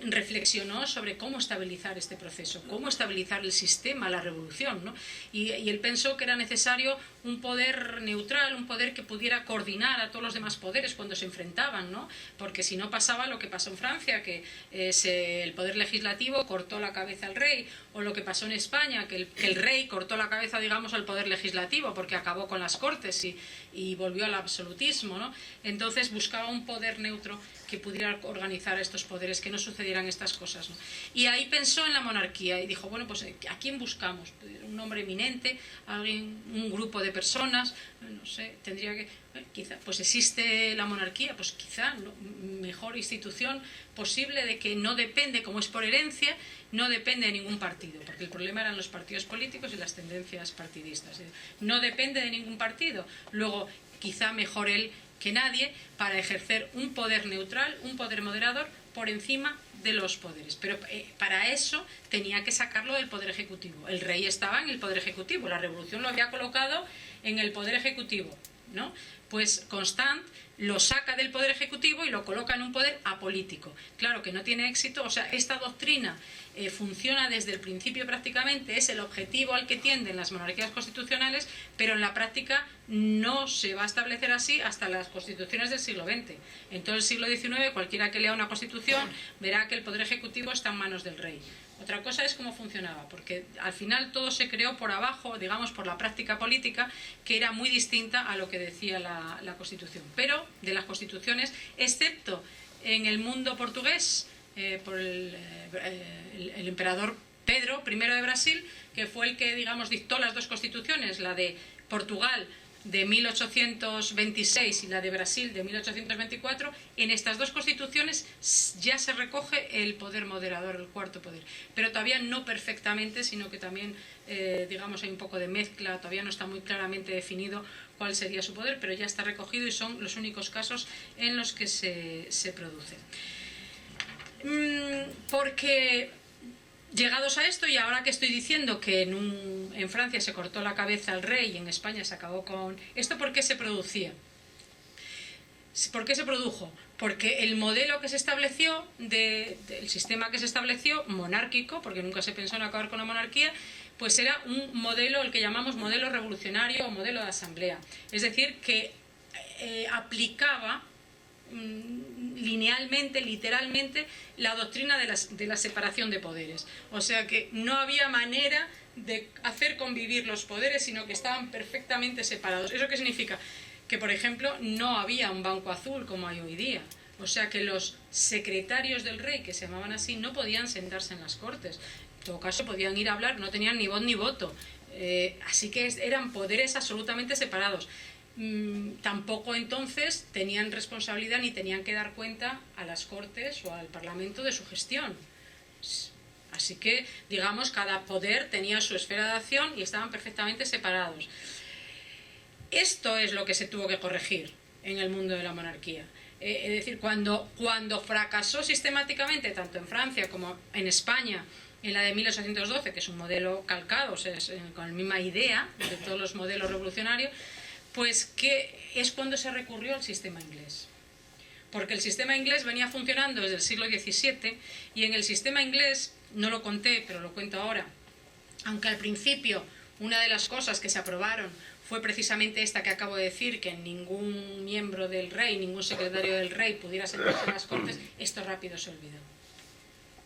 reflexionó sobre cómo estabilizar este proceso, cómo estabilizar el sistema, la revolución, ¿no? Y él pensó que era necesario un poder neutral, un poder que pudiera coordinar a todos los demás poderes cuando se enfrentaban, ¿no? Porque si no pasaba lo que pasó en Francia, que el poder legislativo cortó la cabeza al rey, o lo que pasó en España, que el rey cortó la cabeza, digamos, al poder legislativo, porque acabó con las Cortes y volvió al absolutismo, ¿no? Entonces buscaba un poder neutro que pudiera organizar a estos poderes, que no sucedieran estas cosas, ¿no? Y ahí pensó en la monarquía y dijo, bueno, pues ¿a quién buscamos? Un hombre eminente, alguien, un grupo de personas, no sé, tendría que... quizá, pues existe la monarquía, pues quizá, ¿no? Mejor institución posible, de que no depende, como es por herencia, no depende de ningún partido, porque el problema eran los partidos políticos y las tendencias partidistas. No depende de ningún partido. Luego, quizá mejor él que nadie para ejercer un poder neutral, un poder moderador por encima de los poderes. Pero para eso tenía que sacarlo del poder ejecutivo. El rey estaba en el poder ejecutivo, la revolución lo había colocado en el poder ejecutivo, ¿no? Pues Constant lo saca del poder ejecutivo y lo coloca en un poder apolítico. Claro que no tiene éxito, o sea, esta doctrina funciona desde el principio prácticamente, es el objetivo al que tienden las monarquías constitucionales, pero en la práctica no se va a establecer así hasta las constituciones del siglo XX. En todo el siglo XIX, cualquiera que lea una constitución verá que el poder ejecutivo está en manos del rey. Otra cosa es cómo funcionaba, porque al final todo se creó por abajo, digamos, por la práctica política, que era muy distinta a lo que decía la Constitución. Pero de las constituciones, excepto en el mundo portugués, por el emperador Pedro I de Brasil, que fue el que, digamos, dictó las dos constituciones, la de Portugal de 1826 y la de Brasil de 1824, en estas dos constituciones ya se recoge el poder moderador, el cuarto poder, pero todavía no perfectamente, sino que también, digamos, hay un poco de mezcla, todavía no está muy claramente definido cuál sería su poder, pero ya está recogido y son los únicos casos en los que se produce. Porque llegados a esto, y ahora que estoy diciendo que en Francia se cortó la cabeza al rey y en España se acabó con... ¿Esto por qué se producía? ¿Por qué se produjo? Porque el modelo que se estableció, el sistema que se estableció, monárquico, porque nunca se pensó en acabar con la monarquía, pues era un modelo, el que llamamos modelo revolucionario o modelo de asamblea. Es decir, que aplicaba linealmente, literalmente, la doctrina de la separación de poderes. O sea que no había manera de hacer convivir los poderes, sino que estaban perfectamente separados. ¿Eso qué significa? Que, por ejemplo, no había un banco azul como hay hoy día. O sea que los secretarios del rey, que se llamaban así, no podían sentarse en las cortes. En todo caso, podían ir a hablar, no tenían ni voz ni voto. Así que eran poderes absolutamente separados. Tampoco entonces tenían responsabilidad ni tenían que dar cuenta a las Cortes o al Parlamento de su gestión. Así que, digamos, cada poder tenía su esfera de acción y estaban perfectamente separados. Esto es lo que se tuvo que corregir en el mundo de la monarquía. Es decir, cuando fracasó sistemáticamente, tanto en Francia como en España, en la de 1812, que es un modelo calcado, o sea, con la misma idea de todos los modelos revolucionarios, pues que es cuando se recurrió al sistema inglés. Porque el sistema inglés venía funcionando desde el siglo XVII y en el sistema inglés, no lo conté, pero lo cuento ahora, aunque al principio una de las cosas que se aprobaron fue precisamente esta que acabo de decir, que ningún miembro del rey, ningún secretario del rey pudiera sentarse en las Cortes, esto rápido se olvidó.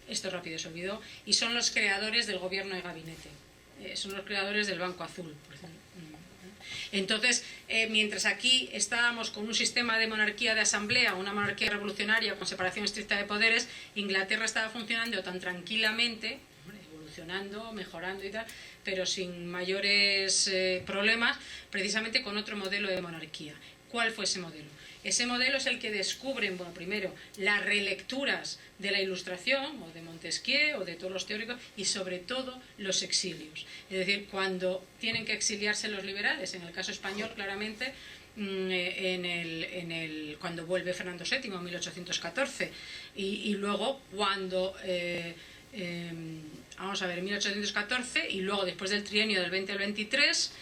Esto rápido se olvidó y son los creadores del gobierno de gabinete, son los creadores del Banco Azul, por ejemplo. Entonces, mientras aquí estábamos con un sistema de monarquía de asamblea, una monarquía revolucionaria con separación estricta de poderes, Inglaterra estaba funcionando tan tranquilamente, evolucionando, mejorando y tal, pero sin mayores problemas, precisamente con otro modelo de monarquía. ¿Cuál fue ese modelo? Ese modelo es el que descubren, bueno, primero, las relecturas de la Ilustración, o de Montesquieu, o de todos los teóricos, y sobre todo los exilios. Es decir, cuando tienen que exiliarse los liberales, en el caso español, claramente, cuando vuelve Fernando VII en 1814, y luego cuando vamos a ver, en 1814, y luego después del trienio del 20 al 23,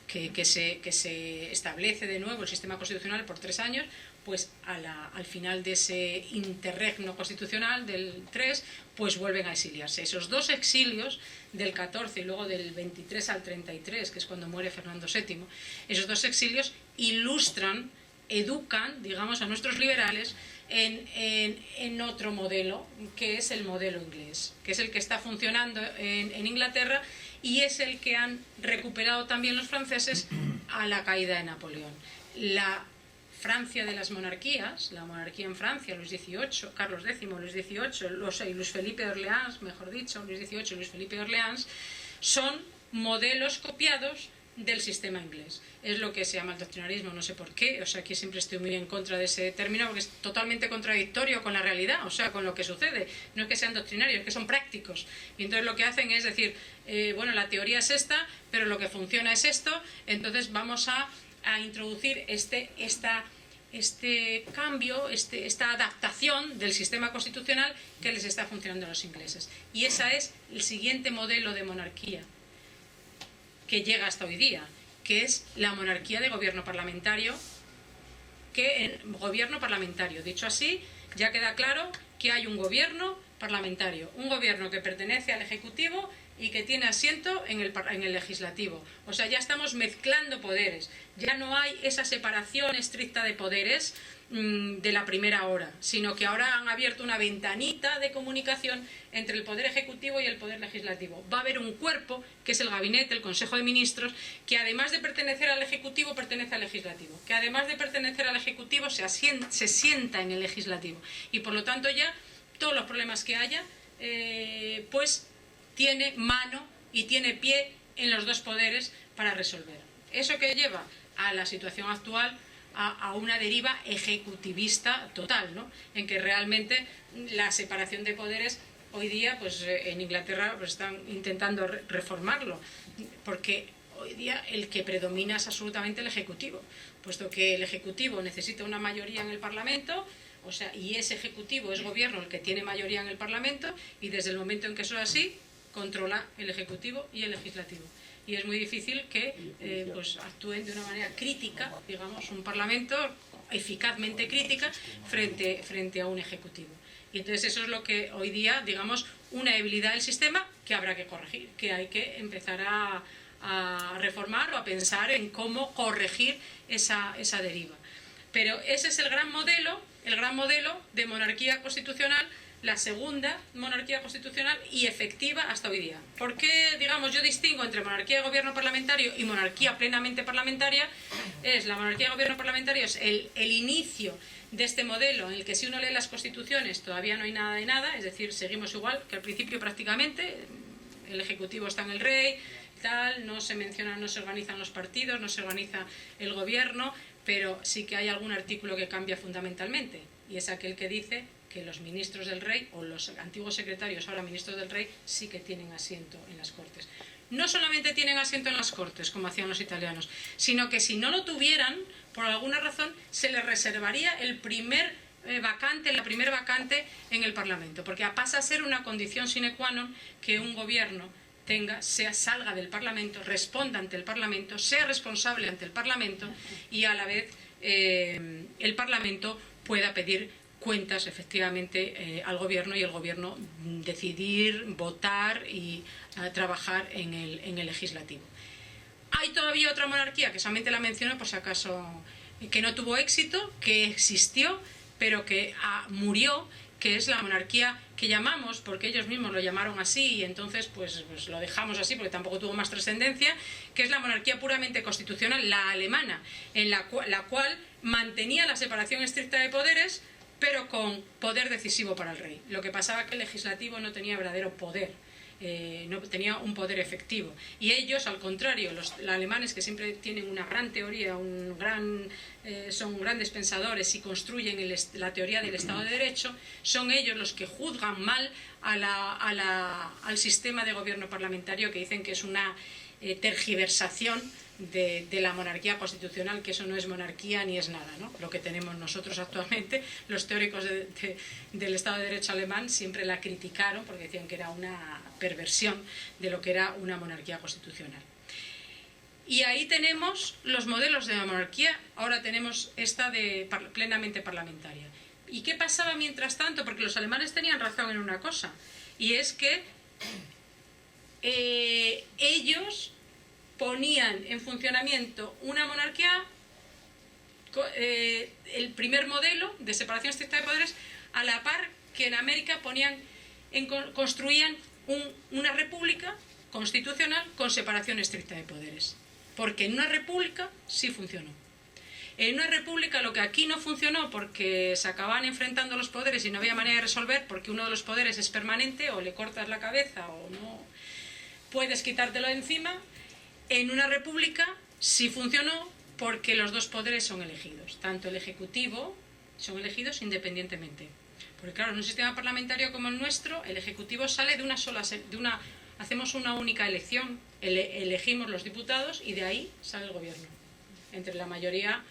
que se establece de nuevo el sistema constitucional por 3 años, pues al final de ese interregno constitucional del 3, pues vuelven a exiliarse. Esos 2 exilios, del 14 y luego del 23 al 33, que es cuando muere Fernando VII, esos 2 exilios ilustran, educan, digamos, a nuestros liberales en otro modelo, que es el modelo inglés, que es el que está funcionando en Inglaterra y es el que han recuperado también los franceses a la caída de Napoleón. La Francia de las monarquías, la monarquía en Francia, Luis XVIII, Carlos X, Luis XVIII, Luis Felipe de Orleans, mejor dicho, Luis XVIII, Luis Felipe de Orleans, son modelos copiados del sistema inglés. Es lo que se llama el doctrinarismo, no sé por qué, o sea, aquí siempre estoy muy en contra de ese término porque es totalmente contradictorio con la realidad, o sea, con lo que sucede. No es que sean doctrinarios, es que son prácticos. Y entonces lo que hacen es decir, bueno, la teoría es esta, pero lo que funciona es esto, entonces vamos a introducir este cambio, esta adaptación del sistema constitucional que les está funcionando a los ingleses. Y ese es el siguiente modelo de monarquía que llega hasta hoy día, que es la monarquía de gobierno parlamentario, dicho así, ya queda claro que hay un gobierno parlamentario, un gobierno que pertenece al Ejecutivo y que tiene asiento en el Legislativo. O sea, ya estamos mezclando poderes, ya no hay esa separación estricta de poderes de la primera hora, sino que ahora han abierto una ventanita de comunicación entre el Poder Ejecutivo y el Poder Legislativo. Va a haber un cuerpo, que es el Gabinete, el Consejo de Ministros, que además de pertenecer al Ejecutivo, pertenece al Legislativo, que además de pertenecer al Ejecutivo, se sienta en el Legislativo. Y por lo tanto ya todos los problemas que haya, pues tiene mano y tiene pie en los 2 poderes para resolver. Eso que lleva a la situación actual a una deriva ejecutivista total, ¿no? En que realmente la separación de poderes hoy día, pues en Inglaterra pues, están intentando reformarlo, porque hoy día el que predomina es absolutamente el Ejecutivo, puesto que el Ejecutivo necesita una mayoría en el Parlamento, o sea, y ese Ejecutivo es gobierno el que tiene mayoría en el Parlamento, y desde el momento en que eso es así, controla el Ejecutivo y el Legislativo. Y es muy difícil que pues actúen de una manera crítica, digamos, un Parlamento eficazmente crítica frente a un Ejecutivo. Y entonces eso es lo que hoy día, digamos, una debilidad del sistema que habrá que corregir, que hay que empezar a reformar o a pensar en cómo corregir esa deriva. Pero ese es el gran modelo de monarquía constitucional, la segunda monarquía constitucional y efectiva hasta hoy día. ¿Por qué, digamos, yo distingo entre monarquía de gobierno parlamentario y monarquía plenamente parlamentaria? La monarquía de gobierno parlamentario es el inicio de este modelo en el que si uno lee las constituciones todavía no hay nada de nada, es decir, seguimos igual que al principio prácticamente, el Ejecutivo está en el rey, tal, no se mencionan, no se organizan los partidos, no se organiza el gobierno, pero sí que hay algún artículo que cambia fundamentalmente, y es aquel que dice que los ministros del rey, o los antiguos secretarios, ahora ministros del rey, sí que tienen asiento en las Cortes. No solamente tienen asiento en las Cortes, como hacían los italianos, sino que si no lo tuvieran, por alguna razón, se les reservaría la primer vacante en el Parlamento, porque pasa a ser una condición sine qua non que un gobierno salga del Parlamento, responda ante el Parlamento, sea responsable ante el Parlamento y a la vez el Parlamento pueda pedir cuentas efectivamente al gobierno y el gobierno decidir, votar y trabajar en el legislativo. Hay todavía otra monarquía que solamente la menciono por si acaso, que no tuvo éxito, que existió pero que murió, que es la monarquía que llamamos, porque ellos mismos lo llamaron así y entonces pues lo dejamos así porque tampoco tuvo más trascendencia, que es la monarquía puramente constitucional, la alemana, en la cual mantenía la separación estricta de poderes, pero con poder decisivo para el rey. Lo que pasaba es que el legislativo no tenía verdadero poder, no tenía un poder efectivo. Y ellos, al contrario, los alemanes, que siempre tienen una gran teoría, son grandes pensadores y construyen la teoría del Estado de Derecho, son ellos los que juzgan mal al sistema de gobierno parlamentario, que dicen que es una tergiversación de la monarquía constitucional, que eso no es monarquía ni es nada, ¿no? Lo que tenemos nosotros actualmente, los teóricos del Estado de Derecho alemán siempre la criticaron porque decían que era una perversión de lo que era una monarquía constitucional. Y ahí tenemos los modelos de la monarquía, ahora tenemos esta plenamente parlamentaria. ¿Y qué pasaba mientras tanto? Porque los alemanes tenían razón en una cosa, y es que ellos ponían en funcionamiento una monarquía, el primer modelo de separación estricta de poderes, a la par que en América construían una república constitucional con separación estricta de poderes. Porque en una república sí funcionó. En una república lo que aquí no funcionó, porque se acababan enfrentando los poderes y no había manera de resolver, porque uno de los poderes es permanente, o le cortas la cabeza o no puedes quitártelo de encima. En una república sí funcionó porque los dos poderes son elegidos. Tanto el ejecutivo son elegidos independientemente. Porque claro, en un sistema parlamentario como el nuestro, el ejecutivo sale de una sola... hacemos una única elección, elegimos los diputados y de ahí sale el gobierno. Entre la mayoría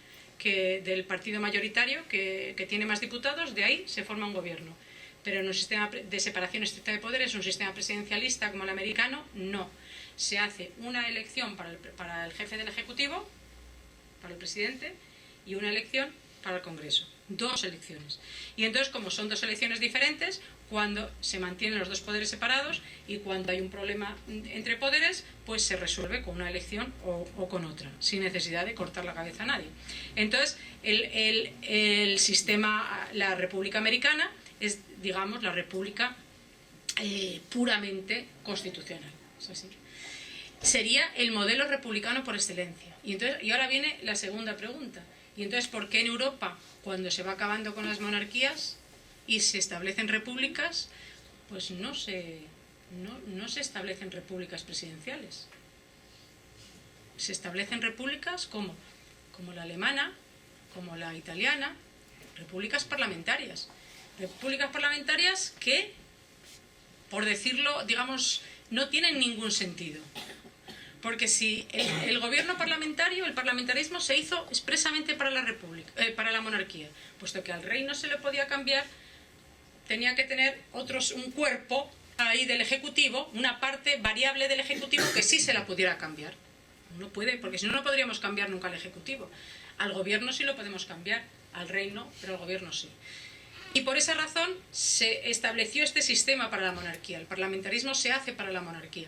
del partido mayoritario que tiene más diputados, de ahí se forma un gobierno. Pero en un sistema de separación estricta de poderes, un sistema presidencialista como el americano, no. Se hace una elección para el jefe del Ejecutivo, para el presidente, y una elección para el Congreso. Dos elecciones. Y entonces, como son dos elecciones diferentes, cuando se mantienen los dos poderes separados y cuando hay un problema entre poderes, pues se resuelve con una elección o con otra, sin necesidad de cortar la cabeza a nadie. Entonces, el sistema, la República Americana, es, digamos, la república puramente constitucional. Es así. Sería el modelo republicano por excelencia. Y ahora viene la segunda pregunta. Y entonces, ¿por qué en Europa, cuando se va acabando con las monarquías y se establecen repúblicas, pues no se establecen repúblicas presidenciales? Se establecen repúblicas como la alemana, como la italiana, repúblicas parlamentarias. Repúblicas parlamentarias que, por decirlo, digamos, no tienen ningún sentido. Porque si el gobierno parlamentario, el parlamentarismo se hizo expresamente para la república, para la monarquía, puesto que al rey no se le podía cambiar, tenía que tener un cuerpo ahí del ejecutivo, una parte variable del ejecutivo que sí se la pudiera cambiar. No puede, porque si no, no podríamos cambiar nunca al ejecutivo. Al gobierno sí lo podemos cambiar, al rey no, pero al gobierno sí. Y por esa razón se estableció este sistema para la monarquía. El parlamentarismo se hace para la monarquía.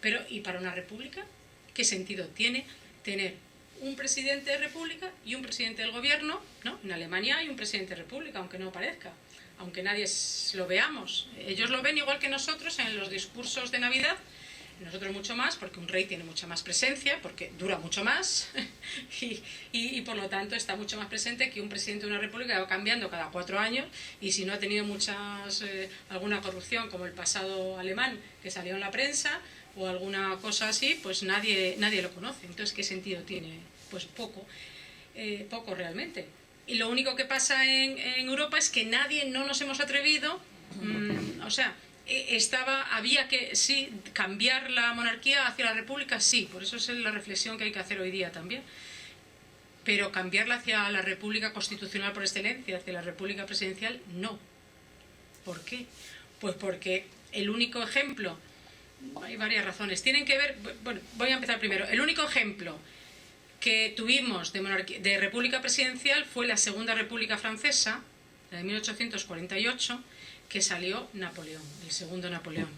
Pero, ¿y para una república? ¿Qué sentido tiene tener un presidente de república y un presidente del gobierno? ¿No? En Alemania hay un presidente de república, aunque no parezca, aunque nadie lo veamos. Ellos lo ven igual que nosotros en los discursos de Navidad, nosotros mucho más, porque un rey tiene mucha más presencia, porque dura mucho más y por lo tanto está mucho más presente que un presidente de una república que va cambiando cada 4 años, y si no ha tenido alguna corrupción como el pasado alemán que salió en la prensa o alguna cosa así, pues nadie lo conoce. Entonces, ¿qué sentido tiene? Pues poco realmente. Y lo único que pasa en Europa es que no nos hemos atrevido, había que sí cambiar la monarquía hacia la república, sí, por eso es la reflexión que hay que hacer hoy día también. Pero cambiarla hacia la república constitucional por excelencia, hacia la república presidencial, no. ¿Por qué? Pues porque el único ejemplo, hay varias razones, tienen que ver, bueno, voy a empezar primero. El único ejemplo que tuvimos de república presidencial fue la Segunda República Francesa, la de 1848, que salió Napoleón, el segundo Napoleón.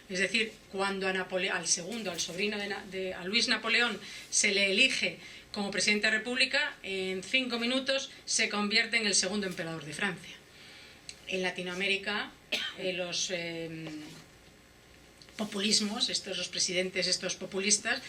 Es decir, cuando al sobrino a Luis Napoleón se le elige como presidente de la República, en 5 minutos se convierte en el segundo emperador de Francia. En Latinoamérica, los populismos, los presidentes estos populistas,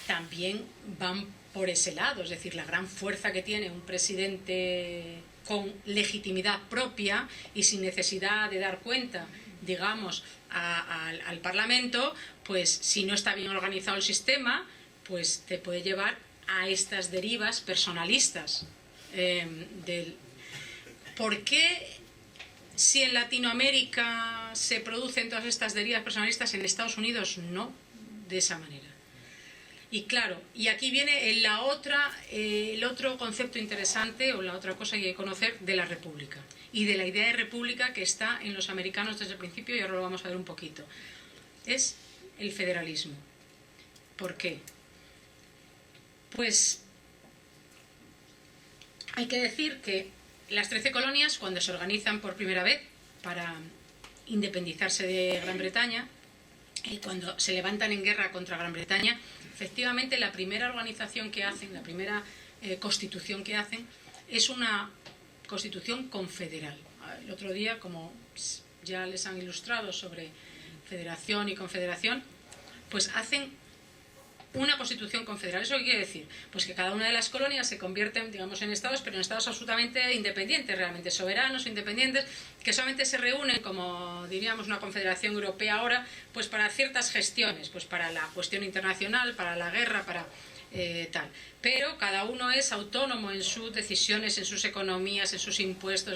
también van por ese lado. Es decir, la gran fuerza que tiene un presidente con legitimidad propia y sin necesidad de dar cuenta, digamos, al Parlamento, pues si no está bien organizado el sistema, pues te puede llevar a estas derivas personalistas. ¿Por qué, si en Latinoamérica se producen todas estas derivas personalistas, en Estados Unidos no de esa manera? Y claro, y aquí viene el otro concepto interesante, o la otra cosa que hay que conocer, de la república y de la idea de república que está en los americanos desde el principio, y ahora lo vamos a ver un poquito. Es el federalismo. ¿Por qué? Pues hay que decir que las 13 colonias, cuando se organizan por primera vez para independizarse de Gran Bretaña, y cuando se levantan en guerra contra Gran Bretaña, efectivamente la primera organización que hacen, la primera constitución que hacen, es una constitución confederal. El otro día, como ya les han ilustrado sobre federación y confederación, pues hacen una constitución confederal. ¿Eso qué quiere decir? Pues que cada una de las colonias se convierten, digamos, en estados, pero en estados absolutamente independientes, realmente soberanos, independientes, que solamente se reúnen, como diríamos una confederación europea ahora, pues para ciertas gestiones, pues para la cuestión internacional, para la guerra, para tal. Pero cada uno es autónomo en sus decisiones, en sus economías, en sus impuestos.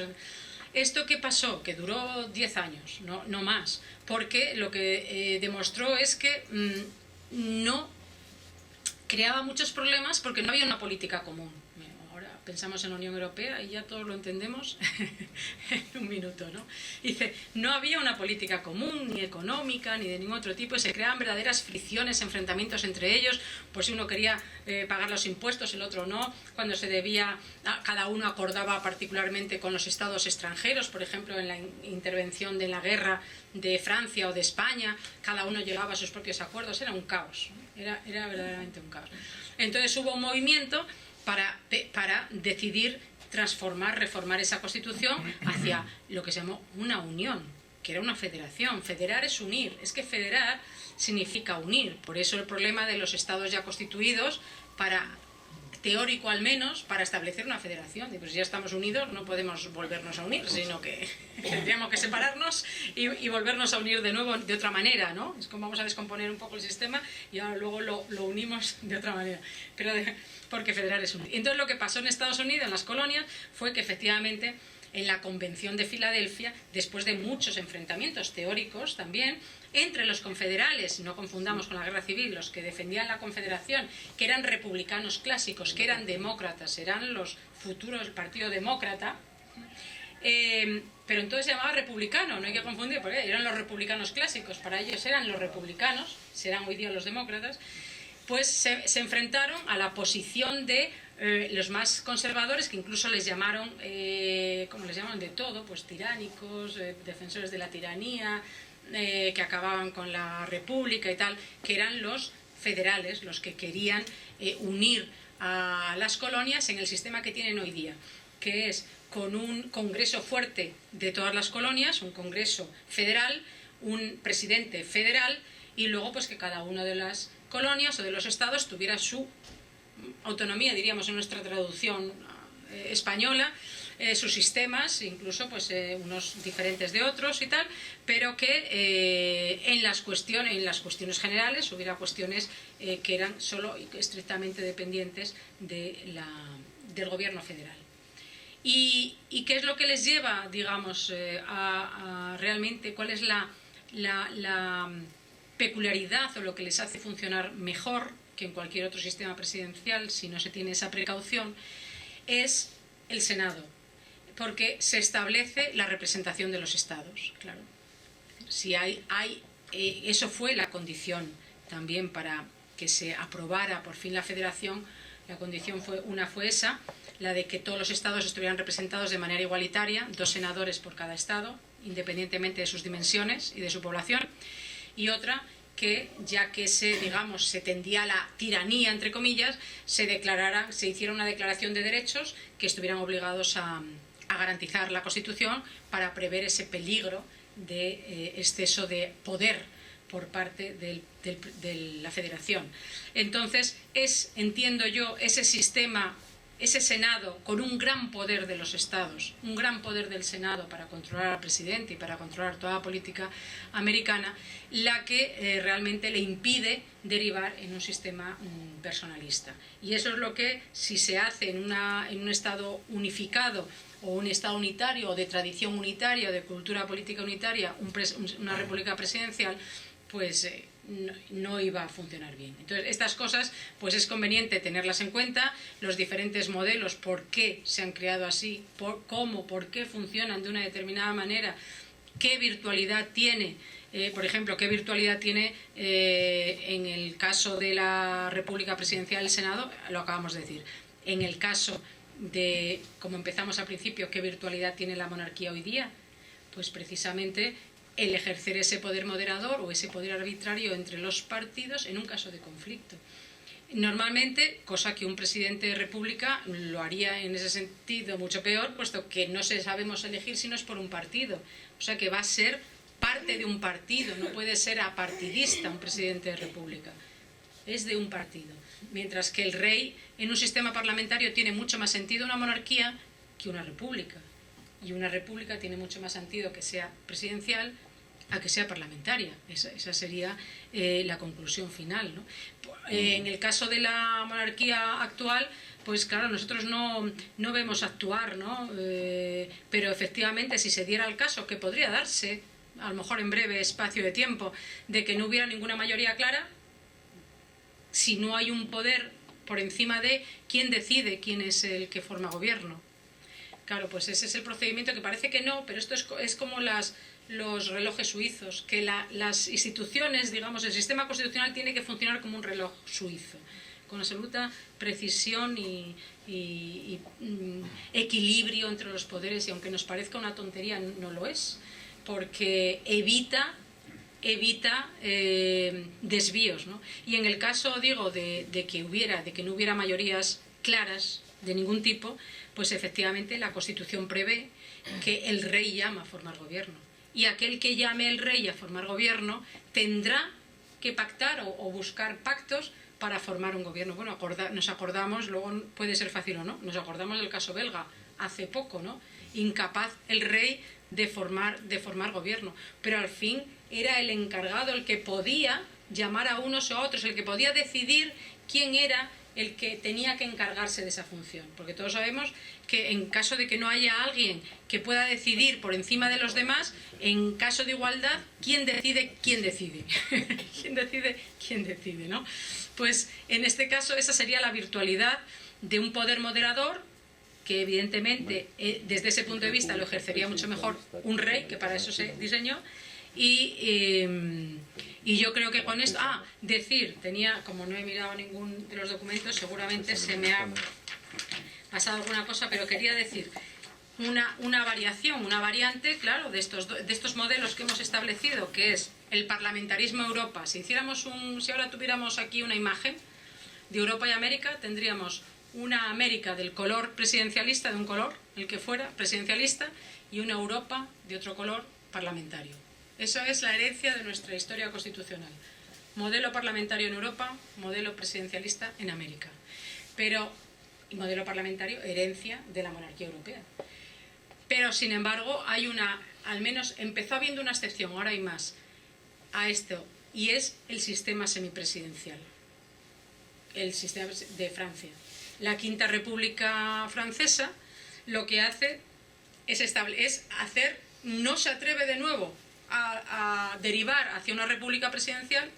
¿Esto qué pasó? Que duró 10 años, no más, porque lo que demostró es que no creaba muchos problemas porque no había una política común. Ahora pensamos en la Unión Europea y ya todos lo entendemos en un minuto, ¿no? Dice, no había una política común, ni económica, ni de ningún otro tipo, y se creaban verdaderas fricciones, enfrentamientos entre ellos, por si uno quería pagar los impuestos, el otro no, cuando se debía, cada uno acordaba particularmente con los estados extranjeros, por ejemplo, en la intervención de la guerra de Francia o de España, cada uno llegaba a sus propios acuerdos, era un caos, ¿no? Era verdaderamente un caos. Entonces hubo un movimiento para decidir transformar, reformar esa constitución hacia lo que se llamó una unión, que era una federación. Federar es unir, es que federar significa unir, por eso el problema de los estados ya constituidos, teórico al menos, para establecer una federación. Pues ya estamos unidos, no podemos volvernos a unir, sino que tendríamos que separarnos y volvernos a unir de nuevo de otra manera, ¿no? Es como vamos a descomponer un poco el sistema y ahora luego lo unimos de otra manera. Porque federar es unir. Entonces lo que pasó en Estados Unidos, en las colonias, fue que efectivamente en la Convención de Filadelfia, después de muchos enfrentamientos teóricos también, entre los confederales, no confundamos con la guerra civil, los que defendían la confederación, que eran republicanos clásicos, que eran demócratas, eran los futuros del Partido Demócrata, pero entonces se llamaba republicano, no hay que confundir, porque eran los republicanos clásicos, para ellos eran los republicanos, serán hoy día los demócratas, pues se enfrentaron a la posición de los más conservadores, que incluso les llamaron, como les llaman de todo, pues tiránicos, defensores de la tiranía, que acababan con la república y tal, que eran los federales, los que querían unir a las colonias en el sistema que tienen hoy día, que es con un congreso fuerte de todas las colonias, un congreso federal, un presidente federal, y luego pues que cada una de las colonias o de los estados tuviera su autonomía, diríamos en nuestra traducción española, sus sistemas, incluso pues unos diferentes de otros y tal, pero que en las cuestiones generales hubiera cuestiones que eran solo estrictamente dependientes del gobierno federal. ¿Y qué es lo que les lleva, digamos, a realmente, cuál es la peculiaridad o lo que les hace funcionar mejor que en cualquier otro sistema presidencial, si no se tiene esa precaución? Es el Senado, porque se establece la representación de los estados, claro. Si eso fue la condición también para que se aprobara por fin la federación. La condición fue esa, la de que todos los estados estuvieran representados de manera igualitaria, 2 senadores por cada estado, independientemente de sus dimensiones y de su población, y otra, que ya que se tendía a la tiranía, entre comillas, se hiciera una declaración de derechos que estuvieran obligados a garantizar la Constitución para prever ese peligro de exceso de poder por parte de la Federación. Entonces, entiendo yo, ese sistema, ese Senado con un gran poder de los estados, un gran poder del Senado para controlar al presidente y para controlar toda la política americana, la que realmente le impide derivar en un sistema personalista. Y eso es lo que, si se hace en un estado unificado o un estado unitario o de tradición unitaria o de cultura política unitaria, una república presidencial, pues no iba a funcionar bien. Entonces, estas cosas, pues es conveniente tenerlas en cuenta, los diferentes modelos, por qué se han creado así, por qué funcionan de una determinada manera, qué virtualidad tiene, por ejemplo, qué virtualidad tiene en el caso de la República Presidencial del Senado, lo acabamos de decir. En el caso de, como empezamos al principio, qué virtualidad tiene la monarquía hoy día, pues precisamente el ejercer ese poder moderador o ese poder arbitrario entre los partidos en un caso de conflicto. Normalmente, cosa que un presidente de república lo haría en ese sentido mucho peor, puesto que no sabemos elegir si no es por un partido. O sea que va a ser parte de un partido, no puede ser apartidista un presidente de república. Es de un partido. Mientras que el rey en un sistema parlamentario tiene mucho más sentido una monarquía que una república. Y una república tiene mucho más sentido que sea presidencial a que sea parlamentaria. Esa sería la conclusión final, ¿no? En el caso de la monarquía actual, pues claro, nosotros no vemos actuar, ¿no? Pero efectivamente, si se diera el caso, que podría darse, a lo mejor en breve espacio de tiempo, de que no hubiera ninguna mayoría clara, si no hay un poder por encima de quién decide quién es el que forma gobierno. Claro, pues ese es el procedimiento que parece que no, pero esto es como los relojes suizos, que las instituciones, digamos, el sistema constitucional tiene que funcionar como un reloj suizo, con absoluta precisión y equilibrio entre los poderes, y aunque nos parezca una tontería, no lo es, porque evita desvíos, ¿no? Y en el caso, digo, de que no hubiera mayorías claras de ningún tipo, pues efectivamente la Constitución prevé que el rey llama a formar gobierno. Y aquel que llame el rey a formar gobierno tendrá que pactar o buscar pactos para formar un gobierno. Bueno, nos acordamos, luego puede ser fácil o no, nos acordamos del caso belga hace poco, ¿no? Incapaz el rey de formar gobierno. Pero al fin era el encargado el que podía llamar a unos o a otros, el que podía decidir quién era el que tenía que encargarse de esa función, porque todos sabemos que en caso de que no haya alguien que pueda decidir por encima de los demás, en caso de igualdad, ¿quién decide quién decide? ¿Quién decide quién decide, no? Pues en este caso esa sería la virtualidad de un poder moderador, que evidentemente desde ese punto de vista lo ejercería mucho mejor un rey, que para eso se diseñó. Y yo creo que con esto, como no he mirado ningún de los documentos, seguramente se me ha pasado alguna cosa, pero quería decir una variante, claro, de estos modelos que hemos establecido, que es el parlamentarismo Europa. Si ahora tuviéramos aquí una imagen de Europa y América, tendríamos una América del color presidencialista, de un color, el que fuera, presidencialista, y una Europa de otro color, parlamentario. Eso es la herencia de nuestra historia constitucional. Modelo parlamentario en Europa, modelo presidencialista en América. Y modelo parlamentario, herencia de la monarquía europea. Pero, sin embargo, al menos empezó habiendo una excepción, ahora hay más, a esto, y es el sistema semipresidencial. El sistema de Francia. La Quinta República Francesa lo que hace es hacer, no se atreve de nuevo a derivar hacia una república presidencial,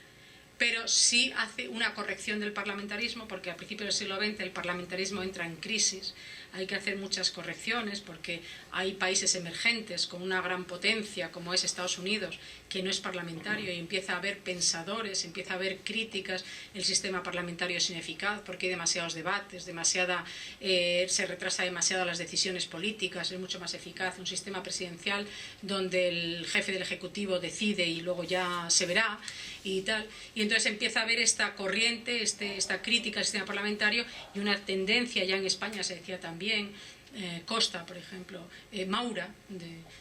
pero sí hace una corrección del parlamentarismo, porque a principios del siglo XX el parlamentarismo entra en crisis, hay que hacer muchas correcciones porque hay países emergentes con una gran potencia como es Estados Unidos, que no es parlamentario, y empieza a haber pensadores, empieza a haber críticas, el sistema parlamentario es ineficaz porque hay demasiados debates, se retrasa demasiado las decisiones políticas, es mucho más eficaz un sistema presidencial donde el jefe del Ejecutivo decide y luego ya se verá y tal. Y entonces empieza a haber esta corriente, esta crítica al sistema parlamentario, y una tendencia, ya en España se decía también, Costa, por ejemplo, Maura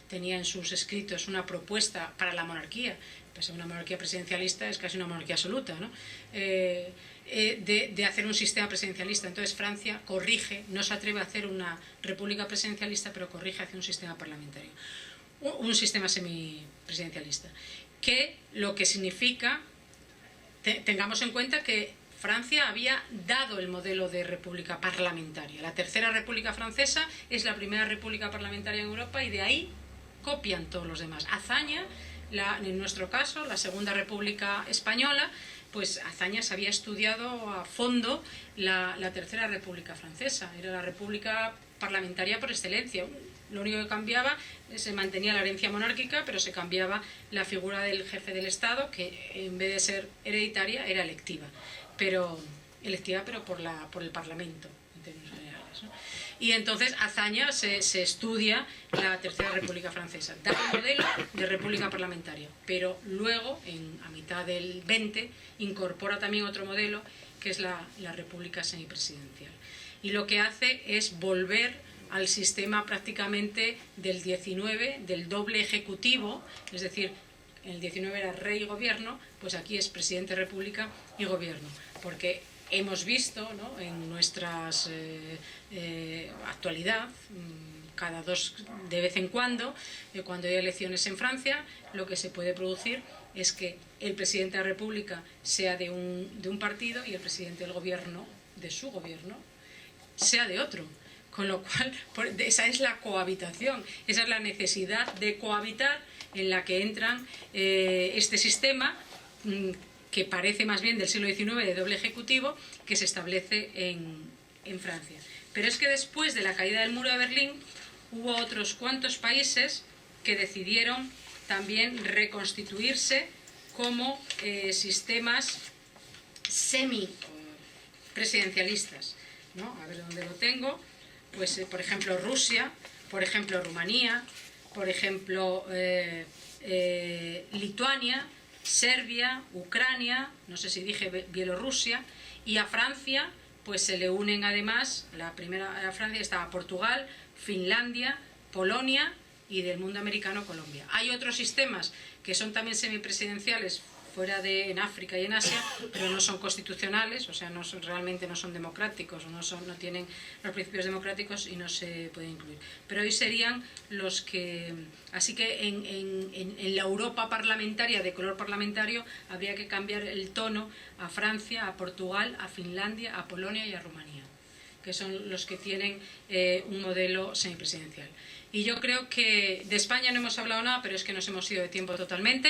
tenía en sus escritos una propuesta para la monarquía, pues una monarquía presidencialista es casi una monarquía absoluta, ¿no? De hacer un sistema presidencialista. Entonces Francia corrige, no se atreve a hacer una república presidencialista, pero corrige hacia un sistema parlamentario, un sistema semipresidencialista, que lo que significa, tengamos en cuenta que Francia había dado el modelo de república parlamentaria. La Tercera República Francesa es la primera república parlamentaria en Europa, y de ahí copian todos los demás. Hazaña en nuestro caso, la Segunda República Española, pues Azañas había estudiado a fondo la Tercera República Francesa. Era la república parlamentaria por excelencia. Lo único que cambiaba, se mantenía la herencia monárquica, pero se cambiaba la figura del jefe del Estado, que en vez de ser hereditaria era electiva, pero por el Parlamento, en términos generales, ¿no? Y entonces Azaña se estudia la Tercera República Francesa, da un modelo de república parlamentaria, pero luego, a mitad del 20, incorpora también otro modelo, que es la república semipresidencial. Y lo que hace es volver al sistema prácticamente del 19, del doble ejecutivo, es decir, en el 19 era rey y gobierno, pues aquí es presidente, república y gobierno, porque hemos visto, ¿no?, en nuestra actualidad, de vez en cuando hay elecciones en Francia, lo que se puede producir es que el presidente de la República sea de un partido y el presidente del gobierno, de su gobierno, sea de otro. Con lo cual, esa es la cohabitación, esa es la necesidad de cohabitar en la que entran este sistema que parece más bien del siglo XIX, de doble ejecutivo, que se establece en Francia. Pero es que después de la caída del muro de Berlín hubo otros cuantos países que decidieron también reconstituirse como sistemas semipresidencialistas, ¿no? A ver dónde lo tengo. Pues, por ejemplo, Rusia, por ejemplo, Rumanía, por ejemplo, Lituania, Serbia, Ucrania, no sé si dije Bielorrusia, y a Francia pues se le unen además, a Francia estaba Portugal, Finlandia, Polonia y del mundo americano Colombia. Hay otros sistemas que son también semipresidenciales en África y en Asia, pero no son constitucionales, o sea, realmente no son democráticos, no tienen los principios democráticos y no se pueden incluir. Pero hoy serían los que... Así que en la Europa parlamentaria, de color parlamentario, habría que cambiar el tono a Francia, a Portugal, a Finlandia, a Polonia y a Rumanía, que son los que tienen un modelo semipresidencial. Y yo creo que de España no hemos hablado nada, pero es que nos hemos ido de tiempo totalmente,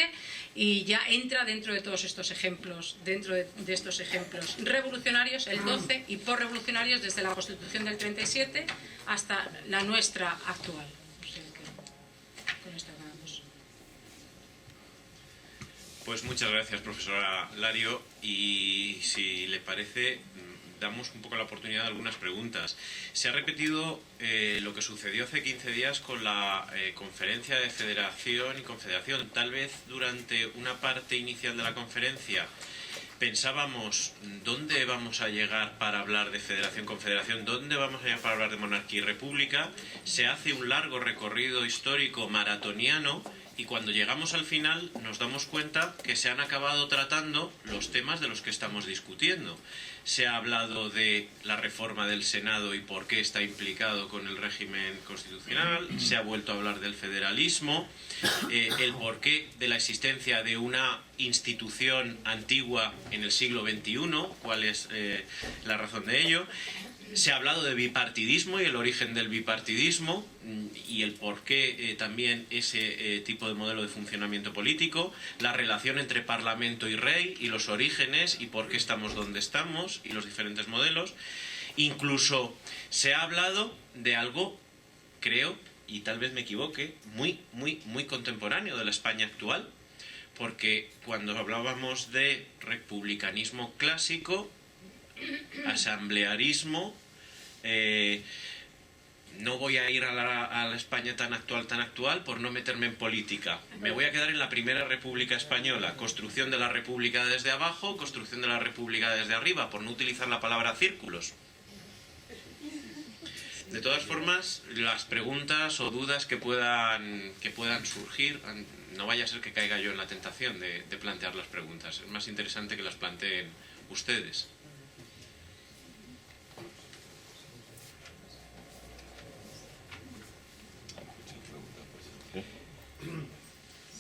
y ya entra dentro de todos estos ejemplos, dentro de estos ejemplos revolucionarios, el 12, y posrevolucionarios desde la Constitución del 37 hasta la nuestra actual. O sea que con esto acabamos. Pues muchas gracias, profesora Lario, y si le parece, damos un poco la oportunidad de algunas preguntas. Se ha repetido lo que sucedió hace 15 días con la conferencia de federación y confederación. Tal vez durante una parte inicial de la conferencia pensábamos dónde vamos a llegar para hablar de federación-confederación, dónde vamos a llegar para hablar de monarquía y república. Se hace un largo recorrido histórico maratoniano y cuando llegamos al final nos damos cuenta que se han acabado tratando los temas de los que estamos discutiendo. Se ha hablado de la reforma del Senado y por qué está implicado con el régimen constitucional, se ha vuelto a hablar del federalismo, el porqué de la existencia de una institución antigua en el siglo XXI, cuál es la razón de ello. Se ha hablado de bipartidismo y el origen del bipartidismo y el porqué también ese tipo de modelo de funcionamiento político, la relación entre Parlamento y Rey y los orígenes y por qué estamos donde estamos y los diferentes modelos. Incluso se ha hablado de algo, creo, y tal vez me equivoque, muy contemporáneo de la España actual, porque cuando hablábamos de republicanismo clásico, asamblearismo, no voy a ir a la España tan actual por no meterme en política. Me voy a quedar en la primera República Española, construcción de la República desde abajo, construcción de la República desde arriba, por no utilizar la palabra círculos. De todas formas, las preguntas o dudas que puedan surgir, no vaya a ser que caiga yo en la tentación de plantear las preguntas. Es más interesante que las planteen ustedes.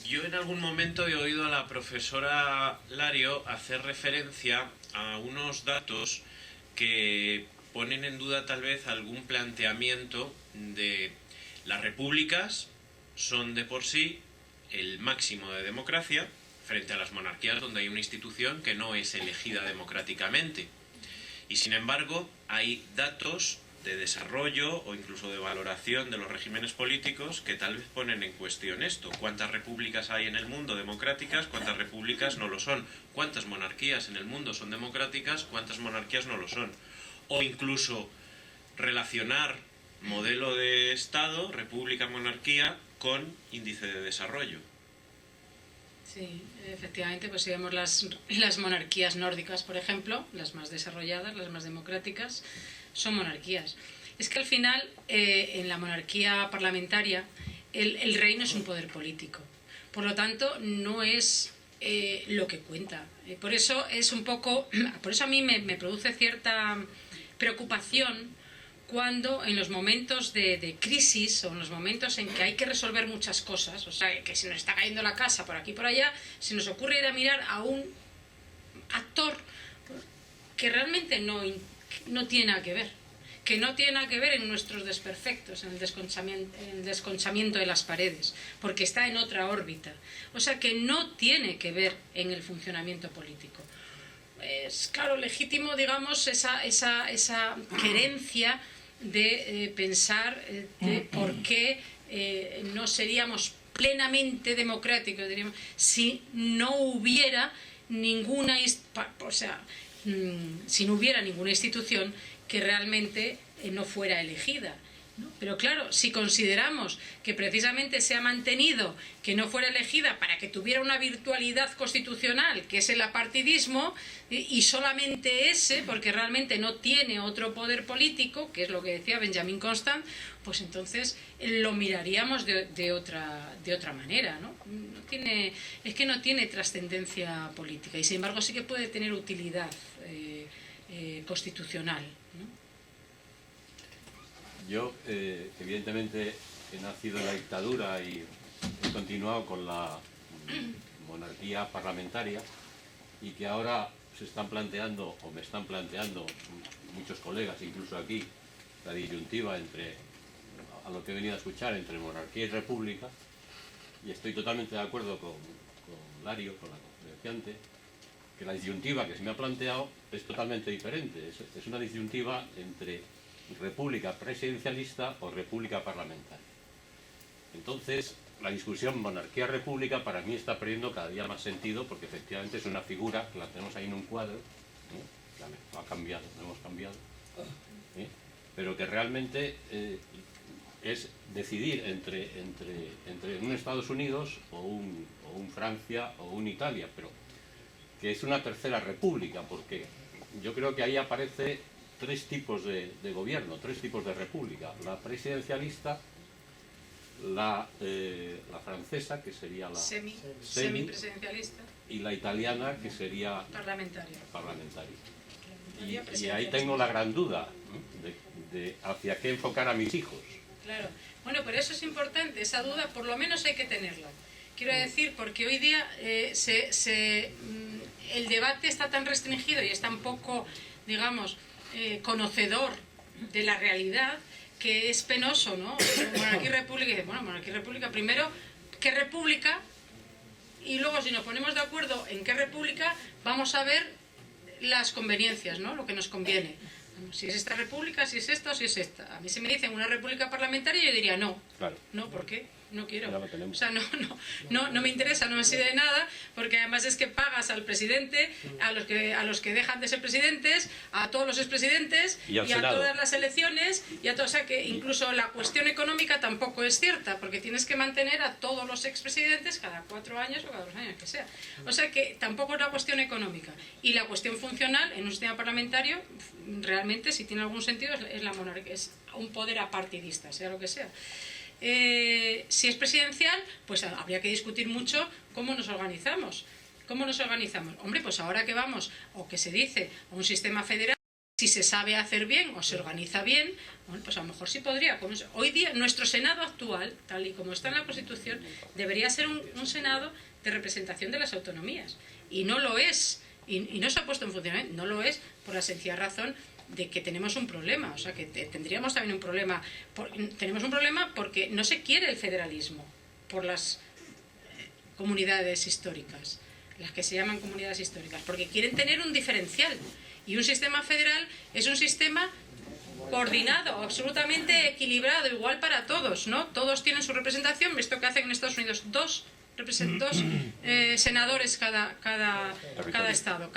Yo en algún momento he oído a la profesora Lario hacer referencia a unos datos que ponen en duda tal vez algún planteamiento de las repúblicas son de por sí el máximo de democracia frente a las monarquías donde hay una institución que no es elegida democráticamente. Y sin embargo, hay datos de desarrollo o incluso de valoración de los regímenes políticos que tal vez ponen en cuestión esto. ¿Cuántas repúblicas hay en el mundo democráticas? ¿Cuántas repúblicas no lo son? ¿Cuántas monarquías en el mundo son democráticas? ¿Cuántas monarquías no lo son? O incluso relacionar modelo de Estado, república, monarquía, con índice de desarrollo. Sí, efectivamente, pues si vemos las monarquías nórdicas, por ejemplo, las más desarrolladas, las más democráticas, son monarquías. Es que al final, en la monarquía parlamentaria, el rey no es un poder político. Por lo tanto, no es lo que cuenta. Por eso es un poco, por eso a mí me produce cierta preocupación cuando en los momentos de crisis o en los momentos en que hay que resolver muchas cosas, o sea, que se nos está cayendo la casa por aquí y por allá, se nos ocurre ir a mirar a un actor que realmente no tiene nada que ver, que no tiene nada que ver en nuestros desperfectos, en el desconchamiento de las paredes, porque está en otra órbita. O sea, que no tiene que ver en el funcionamiento político. Es claro, legítimo, digamos, esa querencia de pensar de por qué no seríamos plenamente democráticos, diríamos, si no hubiera ninguna, o sea, si no hubiera ninguna institución que realmente no fuera elegida, ¿no? Pero claro, si consideramos que precisamente se ha mantenido que no fuera elegida para que tuviera una virtualidad constitucional, que es el apartidismo, y solamente ese, porque realmente no tiene otro poder político, que es lo que decía Benjamin Constant, pues entonces lo miraríamos de otra manera, ¿no? Es que no tiene trascendencia política y sin embargo sí que puede tener utilidad constitucional, ¿no? Yo, evidentemente, he nacido en la dictadura y he continuado con la monarquía parlamentaria y que ahora se están planteando, o me están planteando muchos colegas, incluso aquí, la disyuntiva entre, a lo que he venido a escuchar, entre monarquía y república, y estoy totalmente de acuerdo con Lario, con la conferenciante, que la disyuntiva que se me ha planteado es totalmente diferente. Es una disyuntiva entre república presidencialista o república parlamentaria. Entonces, la discusión monarquía-república para mí está perdiendo cada día más sentido porque efectivamente es una figura que la tenemos ahí en un cuadro, que ha cambiado, no hemos cambiado, pero que realmente es decidir entre un Estados Unidos o un Francia o un Italia, pero que es una tercera república, porque yo creo que ahí aparece tres tipos de gobierno, tres tipos de república: la presidencialista, la francesa, que sería la semipresidencialista, y la italiana, que sería parlamentaria. Y ahí tengo la gran duda de hacia qué enfocar a mis hijos. Claro, bueno, pero eso es importante, esa duda por lo menos hay que tenerla. Quiero decir, porque hoy día el debate está tan restringido y es tan poco, digamos, conocedor de la realidad, que es penoso, ¿no? Monarquía y república, y dice, bueno, monarquía y república, primero, ¿qué república? Y luego, si nos ponemos de acuerdo en qué república, vamos a ver las conveniencias, ¿no? Lo que nos conviene. Si es esta república, si es esta o si es esta. A mí si me dicen una república parlamentaria, yo diría no. Claro. No, ¿por qué? No quiero. O sea, no me interesa, no me sirve de nada, porque además es que pagas al presidente, a los que dejan de ser presidentes, a todos los expresidentes y a todas las elecciones, o sea que incluso la cuestión económica tampoco es cierta, porque tienes que mantener a todos los expresidentes cada 4 años o cada 2 años, que sea. O sea que tampoco es la cuestión económica. Y la cuestión funcional en un sistema parlamentario, realmente, si tiene algún sentido, es la monarquía, es un poder apartidista, sea lo que sea. Si es presidencial, pues habría que discutir mucho cómo nos organizamos. ¿Cómo nos organizamos? Hombre, pues ahora que vamos, o que se dice, a un sistema federal, si se sabe hacer bien o se organiza bien, bueno, pues a lo mejor sí podría. Hoy día, nuestro Senado actual, tal y como está en la Constitución, debería ser un Senado de representación de las autonomías. Y no lo es. Y no se ha puesto en funcionamiento. No lo es por la sencilla razón de que tenemos un problema, o sea que tendríamos también un problema. Tenemos un problema porque no se quiere el federalismo por las comunidades históricas, las que se llaman comunidades históricas, porque quieren tener un diferencial. Y un sistema federal es un sistema coordinado, absolutamente equilibrado, igual para todos, ¿no? Todos tienen su representación. Esto que hacen en Estados Unidos, dos senadores cada estado,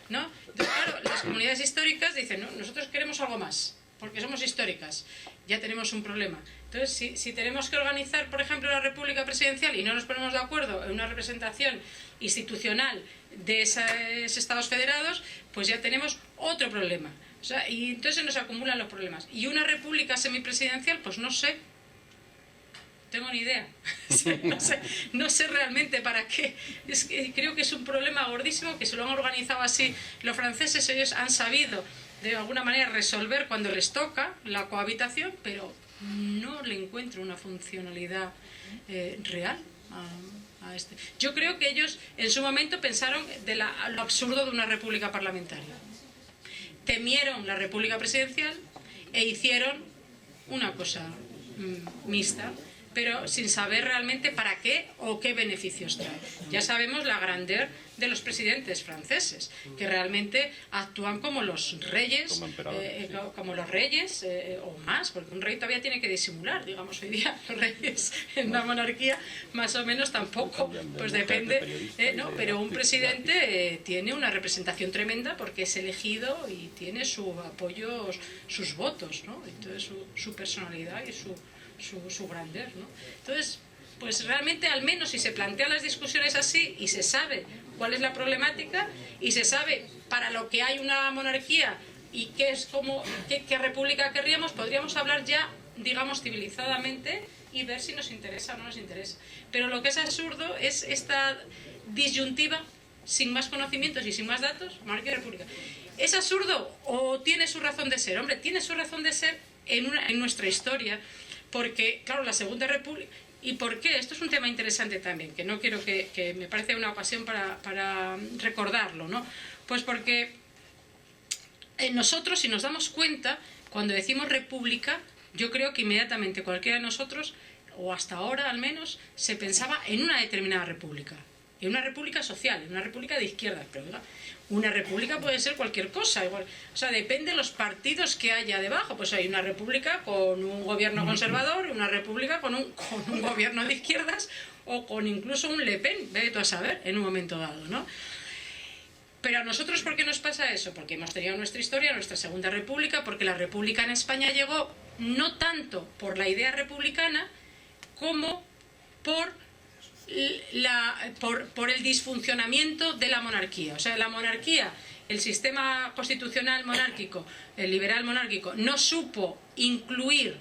¿no? Entonces, claro, las comunidades históricas dicen, no, nosotros queremos algo más, porque somos históricas. Ya tenemos un problema. Entonces, si tenemos que organizar, por ejemplo, la República Presidencial y no nos ponemos de acuerdo en una representación institucional de esos estados federados, pues ya tenemos otro problema. O sea, y entonces nos acumulan los problemas. Y una república semipresidencial, pues no sé. Tengo ni idea. No sé realmente para qué. Es que creo que es un problema gordísimo, que se lo han organizado así los franceses. Ellos han sabido de alguna manera resolver cuando les toca la cohabitación, pero no le encuentro una funcionalidad real a este. Yo creo que ellos en su momento pensaron de lo absurdo de una república parlamentaria. Temieron la república presidencial e hicieron una cosa mixta, pero sin saber realmente para qué o qué beneficios trae. Ya sabemos la grandeur de los presidentes franceses, que realmente actúan como los reyes, como los reyes o más, porque un rey todavía tiene que disimular, digamos, hoy día los reyes en una monarquía más o menos tampoco, pues depende, ¿no? Pero un presidente tiene una representación tremenda porque es elegido y tiene su apoyo, sus votos, ¿no? Entonces su personalidad y su grandeur, ¿no? Entonces, pues realmente, al menos si se plantean las discusiones así y se sabe cuál es la problemática y se sabe para lo que hay una monarquía y qué es como qué república querríamos, podríamos hablar ya, digamos, civilizadamente y ver si nos interesa o no nos interesa. Pero lo que es absurdo es esta disyuntiva sin más conocimientos y sin más datos, monarquía y república. ¿Es absurdo o tiene su razón de ser? Hombre, tiene su razón de ser en nuestra historia, porque, claro, la Segunda República... ¿Y por qué? Esto es un tema interesante también, que no quiero que me parece una ocasión para recordarlo, ¿no? Pues porque nosotros, si nos damos cuenta, cuando decimos república, yo creo que inmediatamente cualquiera de nosotros, o hasta ahora al menos, se pensaba en una determinada república. En una república social, en una república de izquierda, pero una república puede ser cualquier cosa, igual, o sea, depende de los partidos que haya debajo. Pues hay una república con un gobierno conservador, una república con un gobierno de izquierdas, o con incluso un Le Pen, vete tú a saber, en un momento dado, ¿no? Pero a nosotros, ¿por qué nos pasa eso? Porque hemos tenido nuestra historia, nuestra Segunda República, porque la república en España llegó no tanto por la idea republicana como por el disfuncionamiento de la monarquía. O sea, la monarquía, el sistema constitucional monárquico, el liberal monárquico, no supo incluir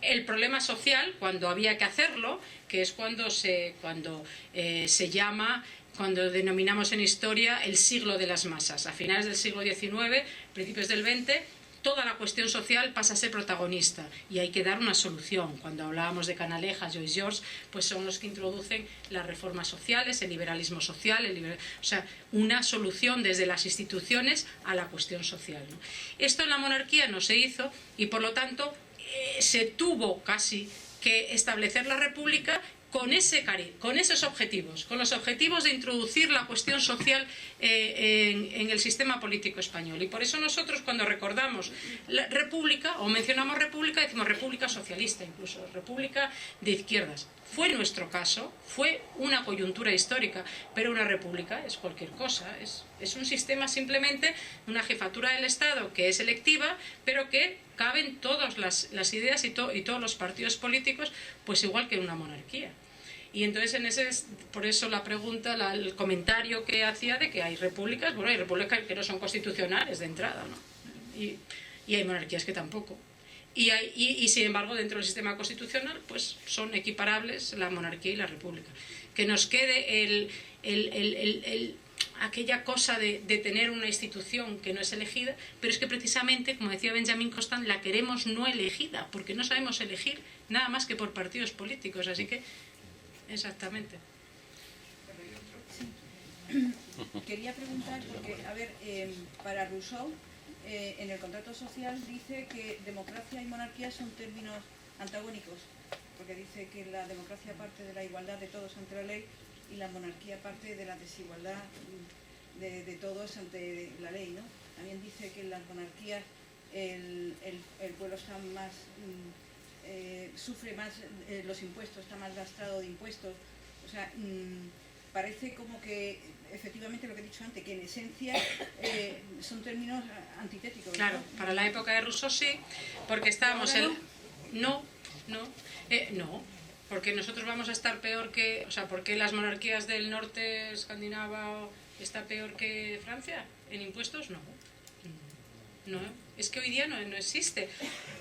el problema social cuando había que hacerlo, que es cuando se llama, cuando denominamos en historia el siglo de las masas. A finales del siglo XIX, principios del XX, toda la cuestión social pasa a ser protagonista y hay que dar una solución. Cuando hablábamos de Canalejas, Joyce George, pues son los que introducen las reformas sociales, el liberalismo social, o sea, una solución desde las instituciones a la cuestión social, ¿no? Esto en la monarquía no se hizo y por lo tanto se tuvo casi que establecer la república con esos objetivos, con los objetivos de introducir la cuestión social en el sistema político español. Y por eso nosotros, cuando recordamos la república o mencionamos república, decimos república socialista, incluso república de izquierdas. Fue nuestro caso, fue una coyuntura histórica, pero una república es cualquier cosa, es un sistema simplemente, una jefatura del Estado que es electiva, pero que caben todas las ideas y todos los partidos políticos, pues igual que una monarquía. Y entonces por eso la pregunta, el comentario que hacía de que hay repúblicas, bueno, hay repúblicas que no son constitucionales de entrada, ¿no? Y hay monarquías que tampoco. Y sin embargo, dentro del sistema constitucional, pues son equiparables la monarquía y la república. Que nos quede aquella cosa de tener una institución que no es elegida, pero es que precisamente, como decía Benjamin Constant, la queremos no elegida, porque no sabemos elegir nada más que por partidos políticos, así que, exactamente. Quería preguntar, porque, a ver, para Rousseau, en el contrato social dice que democracia y monarquía son términos antagónicos. porque dice que la democracia parte de la igualdad de todos ante la ley y la monarquía parte de la desigualdad de todos ante la ley, ¿no? También dice que en las monarquías el pueblo está más, sufre más los impuestos, está más lastrado de impuestos. O sea, parece como que efectivamente lo que he dicho antes, que en esencia son términos antitéticos. Claro, ¿no? para la época de Rousseau sí, porque estábamos en... No, porque nosotros vamos a estar peor que... O sea, ¿por qué las monarquías del norte escandinava está peor que Francia? ¿En impuestos? No, es que hoy día no existe.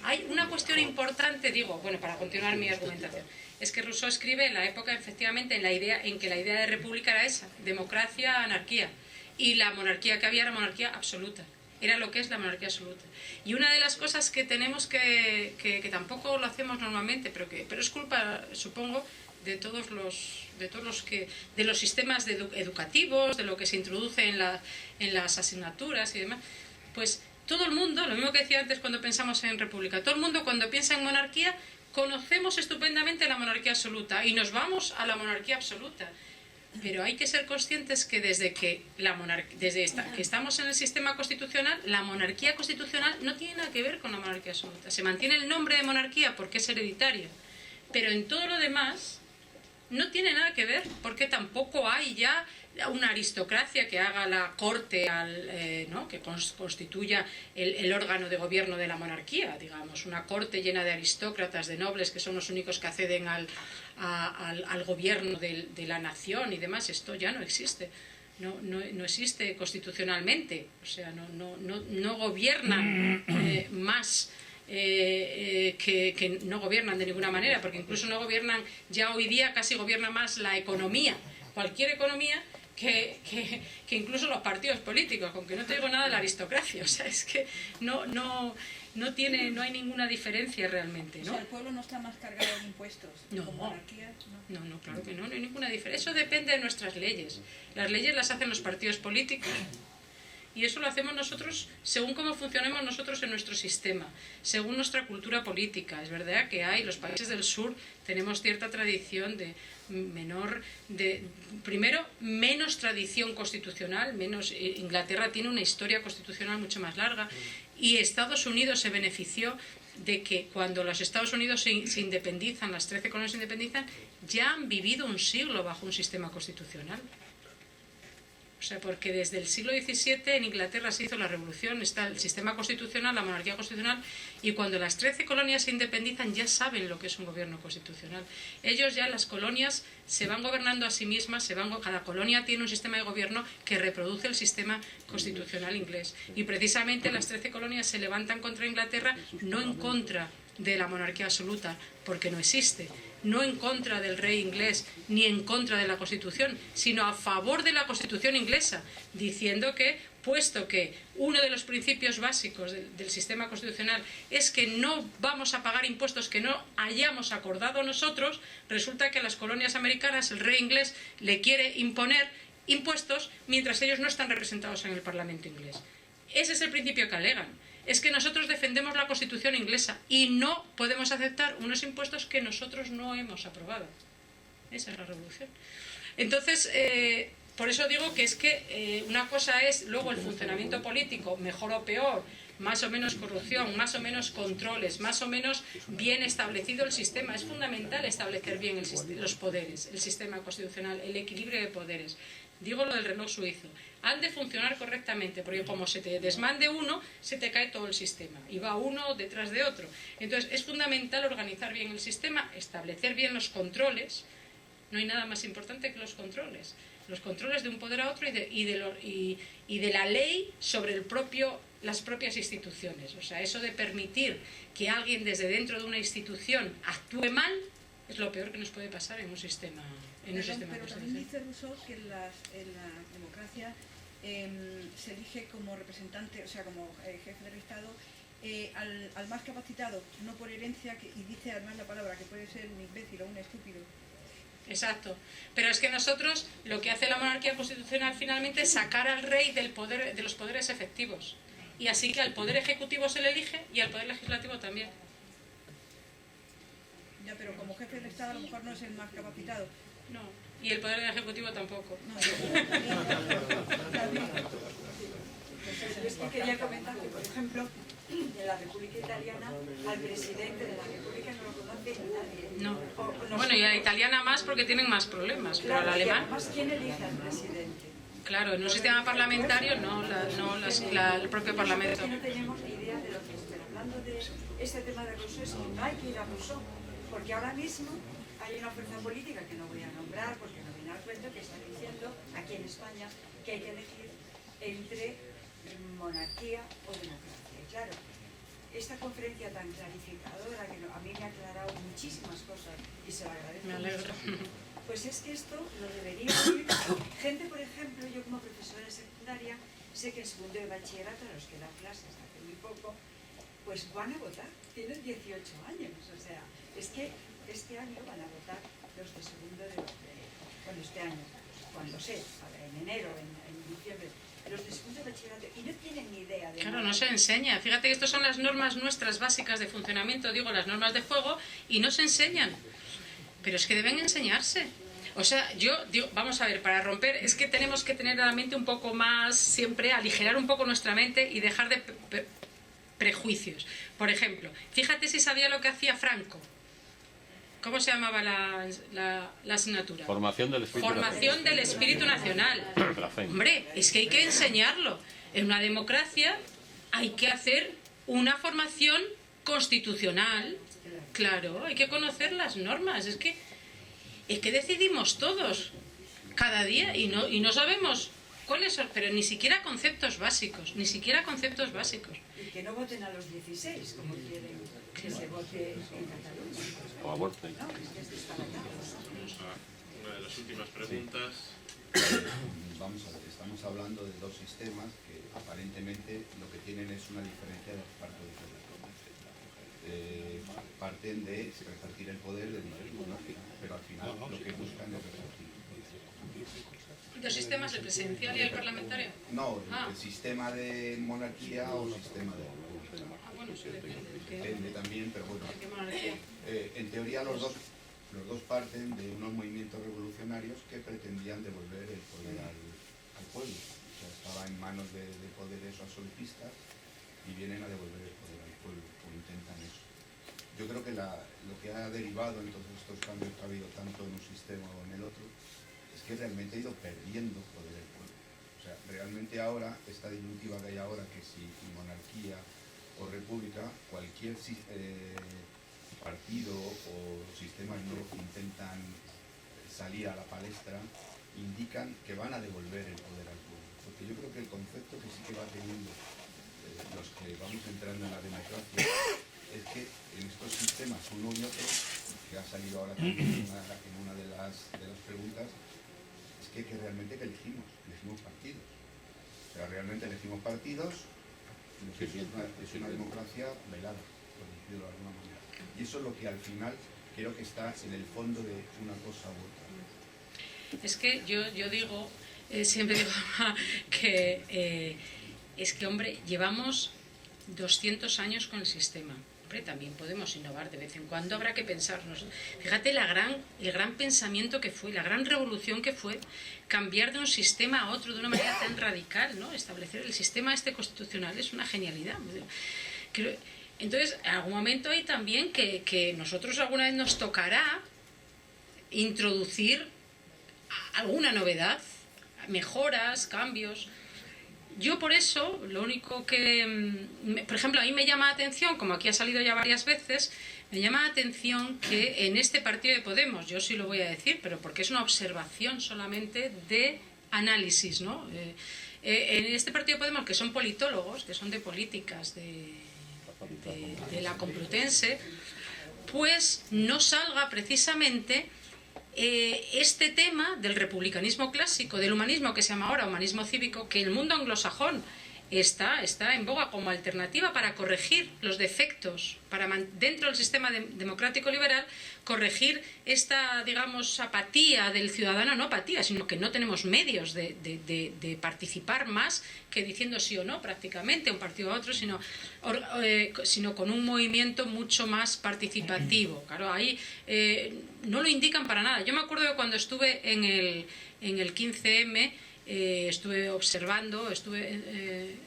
Hay una cuestión importante, digo, bueno, para continuar mi argumentación, es que Rousseau escribe en la época, efectivamente, en que la idea de república era esa, democracia, anarquía, y la monarquía que había era monarquía absoluta, era lo que es la monarquía absoluta. Y una de las cosas que tenemos que tampoco lo hacemos normalmente, pero es culpa, supongo, de todos los sistemas educativos, de lo que se introduce en las asignaturas y demás, pues todo el mundo, lo mismo que decía antes cuando pensamos en república, todo el mundo cuando piensa en monarquía conocemos estupendamente la monarquía absoluta y nos vamos a la monarquía absoluta. Pero hay que ser conscientes que desde que estamos en el sistema constitucional, la monarquía constitucional no tiene nada que ver con la monarquía absoluta. Se mantiene el nombre de monarquía porque es hereditario, pero en todo lo demás no tiene nada que ver, porque tampoco hay ya una aristocracia que haga la corte, ¿no? Que constituya el órgano de gobierno de la monarquía, digamos, una corte llena de aristócratas, de nobles, que son los únicos que acceden al gobierno de la nación y demás. Esto ya no existe. No existe constitucionalmente, o sea, no gobiernan más que no gobiernan de ninguna manera, porque incluso no gobiernan, ya hoy día casi gobierna más la economía, cualquier economía, que incluso los partidos políticos, aunque no te digo nada de la aristocracia. O sea, es que no hay ninguna diferencia realmente, ¿no? O sea, el pueblo no está más cargado de impuestos. No. Con monarquía, No, claro que no hay ninguna diferencia. Eso depende de nuestras leyes. Las leyes las hacen los partidos políticos. Y eso lo hacemos nosotros según cómo funcionemos nosotros en nuestro sistema, según nuestra cultura política. Es verdad que los países del sur tenemos cierta tradición primero, menos tradición constitucional, Inglaterra tiene una historia constitucional mucho más larga, y Estados Unidos se benefició de que cuando los Estados Unidos se independizan, las 13 colonias se independizan, ya han vivido un siglo bajo un sistema constitucional. O sea, porque desde el siglo XVII en Inglaterra se hizo la revolución, está el sistema constitucional, la monarquía constitucional, y cuando las 13 colonias se independizan ya saben lo que es un gobierno constitucional. Ellos ya, las colonias, se van gobernando a sí mismas, cada colonia tiene un sistema de gobierno que reproduce el sistema constitucional inglés. Y precisamente las 13 colonias se levantan contra Inglaterra, no en contra de la monarquía absoluta, porque no existe, no en contra del rey inglés ni en contra de la Constitución, sino a favor de la Constitución inglesa, diciendo que, puesto que uno de los principios básicos del sistema constitucional es que no vamos a pagar impuestos que no hayamos acordado nosotros, resulta que a las colonias americanas el rey inglés le quiere imponer impuestos mientras ellos no están representados en el Parlamento inglés. Ese es el principio que alegan. Es que nosotros defendemos la Constitución inglesa y no podemos aceptar unos impuestos que nosotros no hemos aprobado. Esa es la revolución. Entonces, por eso digo que es que una cosa es luego el funcionamiento político, mejor o peor, más o menos corrupción, más o menos controles, más o menos bien establecido el sistema. Es fundamental establecer bien los poderes, el sistema constitucional, el equilibrio de poderes. Digo lo del reloj suizo. Han de funcionar correctamente, porque como se te desmande uno, se te cae todo el sistema. Y va uno detrás de otro. Entonces, es fundamental organizar bien el sistema, establecer bien los controles. No hay nada más importante que los controles. Los controles de un poder a otro y de la ley sobre las propias instituciones. O sea, eso de permitir que alguien desde dentro de una institución actúe mal es lo peor que nos puede pasar en un sistema. Pero también dice Rousseau que en la democracia se elige como representante, o sea, como jefe del Estado, al más capacitado, no por herencia, y dice además la palabra que puede ser un imbécil o un estúpido. Exacto. Pero es que nosotros, lo que hace la monarquía constitucional finalmente es sacar al rey del poder, de los poderes efectivos. Y así que al poder ejecutivo se le elige y al poder legislativo también. Ya, pero como jefe del Estado a lo mejor no es el más capacitado. No. Y el Poder Ejecutivo tampoco. No, Es que quería comentar que, por ejemplo, en la República Italiana, al presidente de la República no lo conoce nadie. No. Bueno, y a la italiana más porque tienen más problemas, pero Claro, al y alemán... además, ¿quién elige al presidente? Claro, en un sistema parlamentario no, el propio Parlamento. Es que no tenemos ni idea de lo que es. Pero hablando de este tema de Rousseau, es que no hay que ir a Rousseau, porque ahora mismo hay una fuerza política que no voy a nombrar porque no viene al cuento, que está diciendo aquí en España que hay que elegir entre monarquía o democracia. Y claro, esta conferencia tan clarificadora, que a mí me ha aclarado muchísimas cosas y se lo agradezco. Me alegro. Pues es que esto lo debería oír gente, por ejemplo, yo como profesora de secundaria, sé que en segundo de bachillerato, a los que dan clases hace muy poco, pues van a votar, tienen 18 años, o sea, es que este año van a votar los de segundo bueno, este año, cuando sea, en enero, en diciembre, los de segundo de bachillerato, y no tienen ni idea de Claro, nada. no se enseña. Fíjate que estas son las normas nuestras básicas de funcionamiento, digo, las normas de juego, y no se enseñan. Pero es que deben enseñarse. O sea, yo digo, vamos a ver, para romper, es que tenemos que tener la mente un poco más, siempre, aligerar un poco nuestra mente y dejar de prejuicios. Por ejemplo, fíjate si sabía lo que hacía Franco. ¿Cómo se llamaba la asignatura? Formación del espíritu Formación del espíritu nacional. Hombre, es que hay que enseñarlo. En una democracia hay que hacer una formación constitucional. Claro, hay que conocer las normas. Es que decidimos todos cada día y no sabemos cuáles son, pero ni siquiera conceptos básicos, ni siquiera conceptos básicos. Y que no voten a los 16, como quieren que se vote en Cataluña. O aborten. No, es que es disparatado. Una de las últimas preguntas. Vamos a ver, estamos hablando de dos sistemas que aparentemente lo que tienen es una diferencia de reparto de poder. Parten de repartir el poder de monarquía, pero al final lo que buscan es repartir el poder. ¿Dos sistemas, el presidencial y el parlamentario? No, el sistema de monarquía o sistema de república. Ah, bueno, sí, Depende también, pero bueno. ¿qué monarquía? En teoría los dos parten de unos movimientos revolucionarios que pretendían devolver el poder al pueblo. O sea, estaba en manos de poderes absolutistas y vienen a devolver el poder al pueblo, o intentan eso. Yo creo que lo que ha derivado en todos estos cambios que ha habido tanto en un sistema o en el otro es que realmente ha ido perdiendo poder el pueblo. O sea, realmente ahora, esta disyuntiva que hay ahora, que si monarquía o república, cualquier partido o sistemas nuevos que intentan salir a la palestra indican que van a devolver el poder al pueblo. Porque yo creo que el concepto que sí que va teniendo los que vamos entrando en la democracia es que en estos sistemas, uno y otro, que ha salido ahora también en una de las preguntas, es que realmente que elegimos partidos. O sea, realmente elegimos partidos, es una democracia velada, por decirlo de alguna manera. Y eso es lo que al final creo que está en el fondo de una cosa u otra. Es que yo digo, siempre digo que es que, hombre, llevamos 200 años con el sistema. Hombre, también podemos innovar de vez en cuando, habrá que pensarnos. Fíjate el gran pensamiento que fue, la gran revolución que fue cambiar de un sistema a otro de una manera tan radical, ¿no? Establecer el sistema constitucional es una genialidad. Entonces, en algún momento hay también que nosotros alguna vez nos tocará introducir alguna novedad, mejoras, cambios. Yo por eso, lo único que, por ejemplo, a mí me llama la atención, como aquí ha salido ya varias veces, me llama la atención que en este partido de Podemos, yo sí lo voy a decir, pero porque es una observación solamente de análisis, ¿no? En este partido de Podemos, que son politólogos, que son de políticas de la Complutense, pues no salga precisamente este tema del republicanismo clásico, del humanismo que se llama ahora humanismo cívico, que el mundo anglosajón está en boga como alternativa para corregir los defectos, para dentro del sistema democrático liberal, corregir esta, digamos, apatía del ciudadano, no apatía, sino que no tenemos medios de participar más que diciendo sí o no prácticamente, un partido a otro, sino con un movimiento mucho más participativo. Claro, ahí no lo indican para nada. Yo me acuerdo de cuando estuve en el 15M, estuve observando, estuve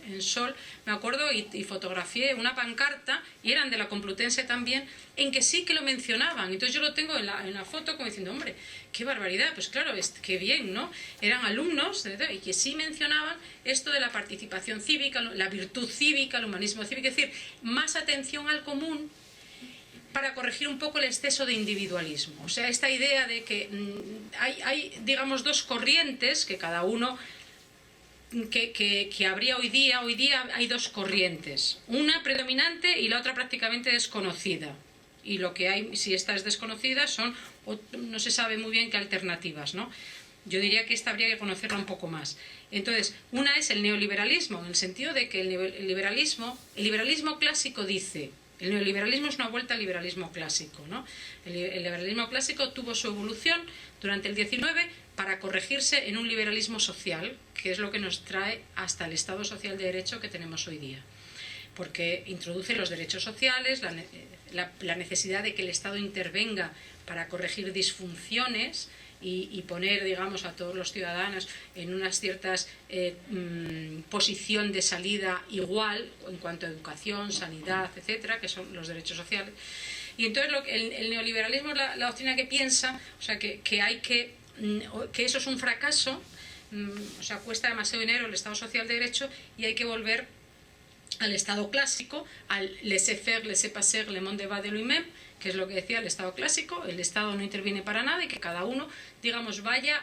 en Sol, me acuerdo, y fotografié una pancarta, y eran de la Complutense también, en que sí que lo mencionaban. Entonces yo lo tengo en la foto como diciendo, hombre, qué barbaridad, pues claro, qué bien, ¿no? Eran alumnos y que sí mencionaban esto de la participación cívica, la virtud cívica, el humanismo cívico, es decir, más atención al común, para corregir un poco el exceso de individualismo. O sea, esta idea de que hay, digamos, dos corrientes que cada uno que habría hoy día hay dos corrientes, una predominante y la otra prácticamente desconocida, y lo que hay, si esta es desconocida, no se sabe muy bien qué alternativas, ¿no? Yo diría que esta habría que conocerla un poco más. Entonces, una es el neoliberalismo, en el sentido de que el liberalismo clásico dice... El neoliberalismo es una vuelta al liberalismo clásico, ¿no? El liberalismo clásico tuvo su evolución durante el 19 para corregirse en un liberalismo social, que es lo que nos trae hasta el Estado social de derecho que tenemos hoy día. Porque introduce los derechos sociales, la necesidad de que el Estado intervenga para corregir disfunciones y poner, digamos, a todos los ciudadanos en unas ciertas posición de salida igual en cuanto a educación, sanidad, etcétera, que son los derechos sociales. Y entonces el neoliberalismo es la doctrina que piensa, o sea, que eso es un fracaso, o sea, cuesta demasiado dinero el Estado social de derecho y hay que volver al Estado clásico, al laissez-faire, laissez-passer, le monde va de lui-même, que es lo que decía el Estado clásico. El Estado no interviene para nada y que cada uno, digamos, vaya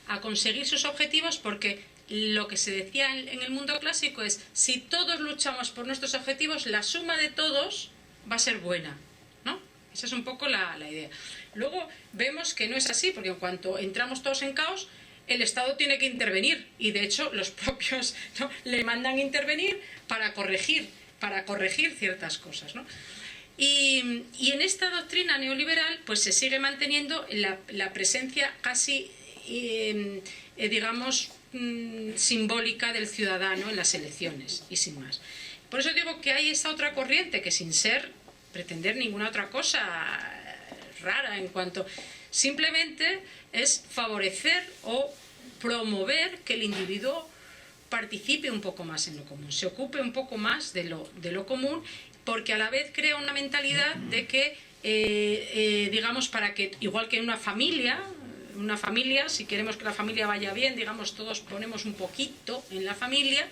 a conseguir sus objetivos, porque lo que se decía en el mundo clásico es, si todos luchamos por nuestros objetivos, la suma de todos va a ser buena, ¿no? Esa es un poco la idea. Luego vemos que no es así, porque en cuanto entramos todos en caos, el Estado tiene que intervenir, y de hecho los propios, ¿no?, le mandan intervenir para corregir ciertas cosas, ¿no? Y en esta doctrina neoliberal pues se sigue manteniendo la presencia casi, digamos, simbólica del ciudadano en las elecciones, y sin más. Por eso digo que hay esta otra corriente que, sin pretender ninguna otra cosa rara en cuanto... Simplemente es favorecer o promover que el individuo participe un poco más en lo común, se ocupe un poco más de lo común, porque a la vez crea una mentalidad de que, digamos, para que, igual que en una familia, si queremos que la familia vaya bien, digamos, todos ponemos un poquito en la familia,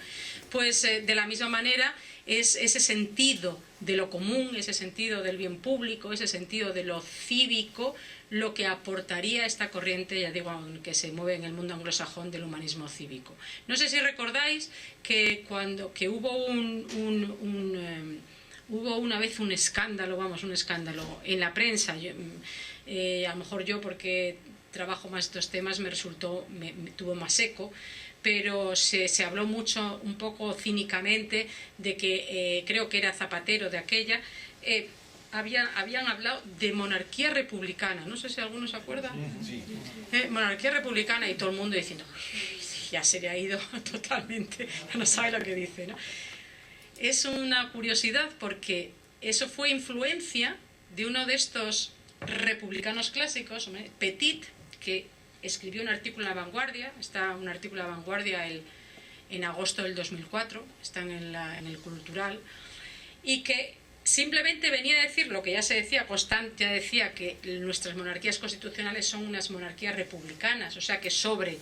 pues de la misma manera es ese sentido de lo común, ese sentido del bien público, ese sentido de lo cívico, lo que aportaría esta corriente, ya digo, que se mueve en el mundo anglosajón del humanismo cívico. No sé si recordáis que hubo hubo una vez un escándalo en la prensa. A lo mejor yo, porque trabajo más estos temas, me tuvo más eco, pero se habló mucho, un poco cínicamente, de que creo que era Zapatero de aquella, habían hablado de monarquía republicana, no sé si alguno se acuerda. Sí. Monarquía republicana, y todo el mundo diciendo, ya se le ha ido totalmente, ya no sabe lo que dice, ¿no? Es una curiosidad, porque eso fue influencia de uno de estos republicanos clásicos, Petit, que escribió un artículo en La Vanguardia, está un artículo en La Vanguardia en agosto del 2004, está en el Cultural, y que simplemente venía a decir lo que ya se decía, ya decía que nuestras monarquías constitucionales son unas monarquías republicanas, o sea que sobre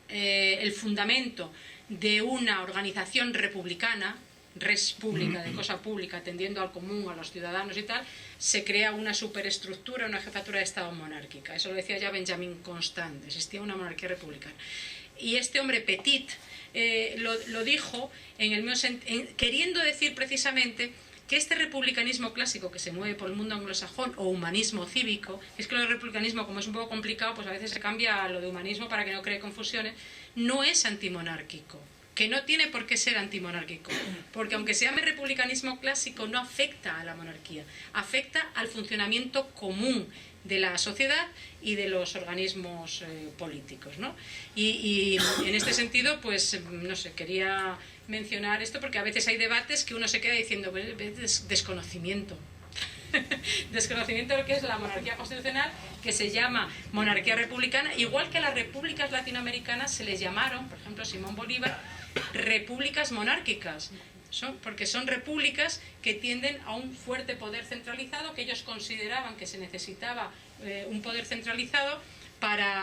el fundamento de una organización republicana, res pública, de cosa pública, atendiendo al común, a los ciudadanos y tal, se crea una superestructura, una jefatura de Estado monárquica. Eso lo decía ya Benjamin Constant, existía una monarquía republicana. Y este hombre Petit lo dijo queriendo decir precisamente que este republicanismo clásico que se mueve por el mundo anglosajón, o humanismo cívico, es que lo de republicanismo, como es un poco complicado, pues a veces se cambia a lo de humanismo para que no cree confusiones, no es antimonárquico, que no tiene por qué ser antimonárquico, porque aunque se llame republicanismo clásico, no afecta a la monarquía, afecta al funcionamiento común de la sociedad y de los organismos políticos, ¿no? Y en este sentido, pues, no sé, quería mencionar esto porque a veces hay debates que uno se queda diciendo, pues, desconocimiento. Desconocimiento de lo que es la monarquía constitucional, que se llama monarquía republicana, igual que a las repúblicas latinoamericanas se les llamaron, por ejemplo, Simón Bolívar, repúblicas monárquicas. Porque son repúblicas que tienden a un fuerte poder centralizado, que ellos consideraban que se necesitaba un poder centralizado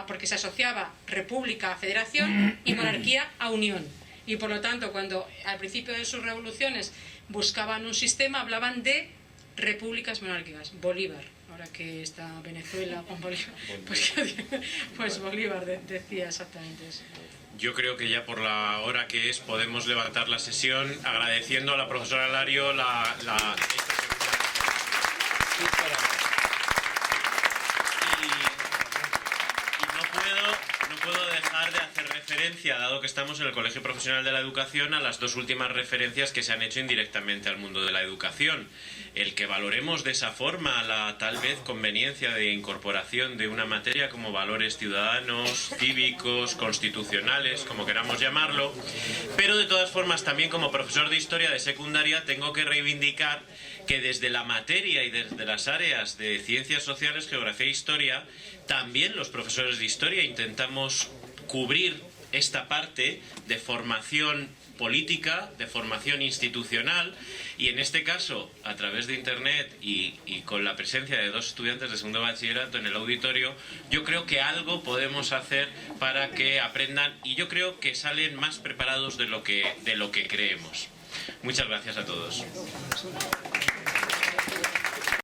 porque se asociaba república a federación y monarquía a unión. Y por lo tanto, cuando al principio de sus revoluciones buscaban un sistema, hablaban de repúblicas monárquicas. Bolívar, ahora que está Venezuela con Bolívar, pues Bolívar decía exactamente eso. Yo creo que ya por la hora que es podemos levantar la sesión agradeciendo a la profesora Alario no puedo dejar de hacer referencia, dado que estamos en el Colegio Profesional de la Educación, a las dos últimas referencias que se han hecho indirectamente al mundo de la educación. El que valoremos de esa forma la tal vez conveniencia de incorporación de una materia como valores ciudadanos, cívicos, constitucionales, como queramos llamarlo, pero de todas formas también como profesor de historia de secundaria tengo que reivindicar que desde la materia y desde las áreas de ciencias sociales, geografía e historia, también los profesores de historia intentamos cubrir esta parte de formación política, de formación institucional, y en este caso, a través de internet y con la presencia de dos estudiantes de segundo bachillerato en el auditorio, yo creo que algo podemos hacer para que aprendan, y yo creo que salen más preparados de lo que creemos. Muchas gracias a todos.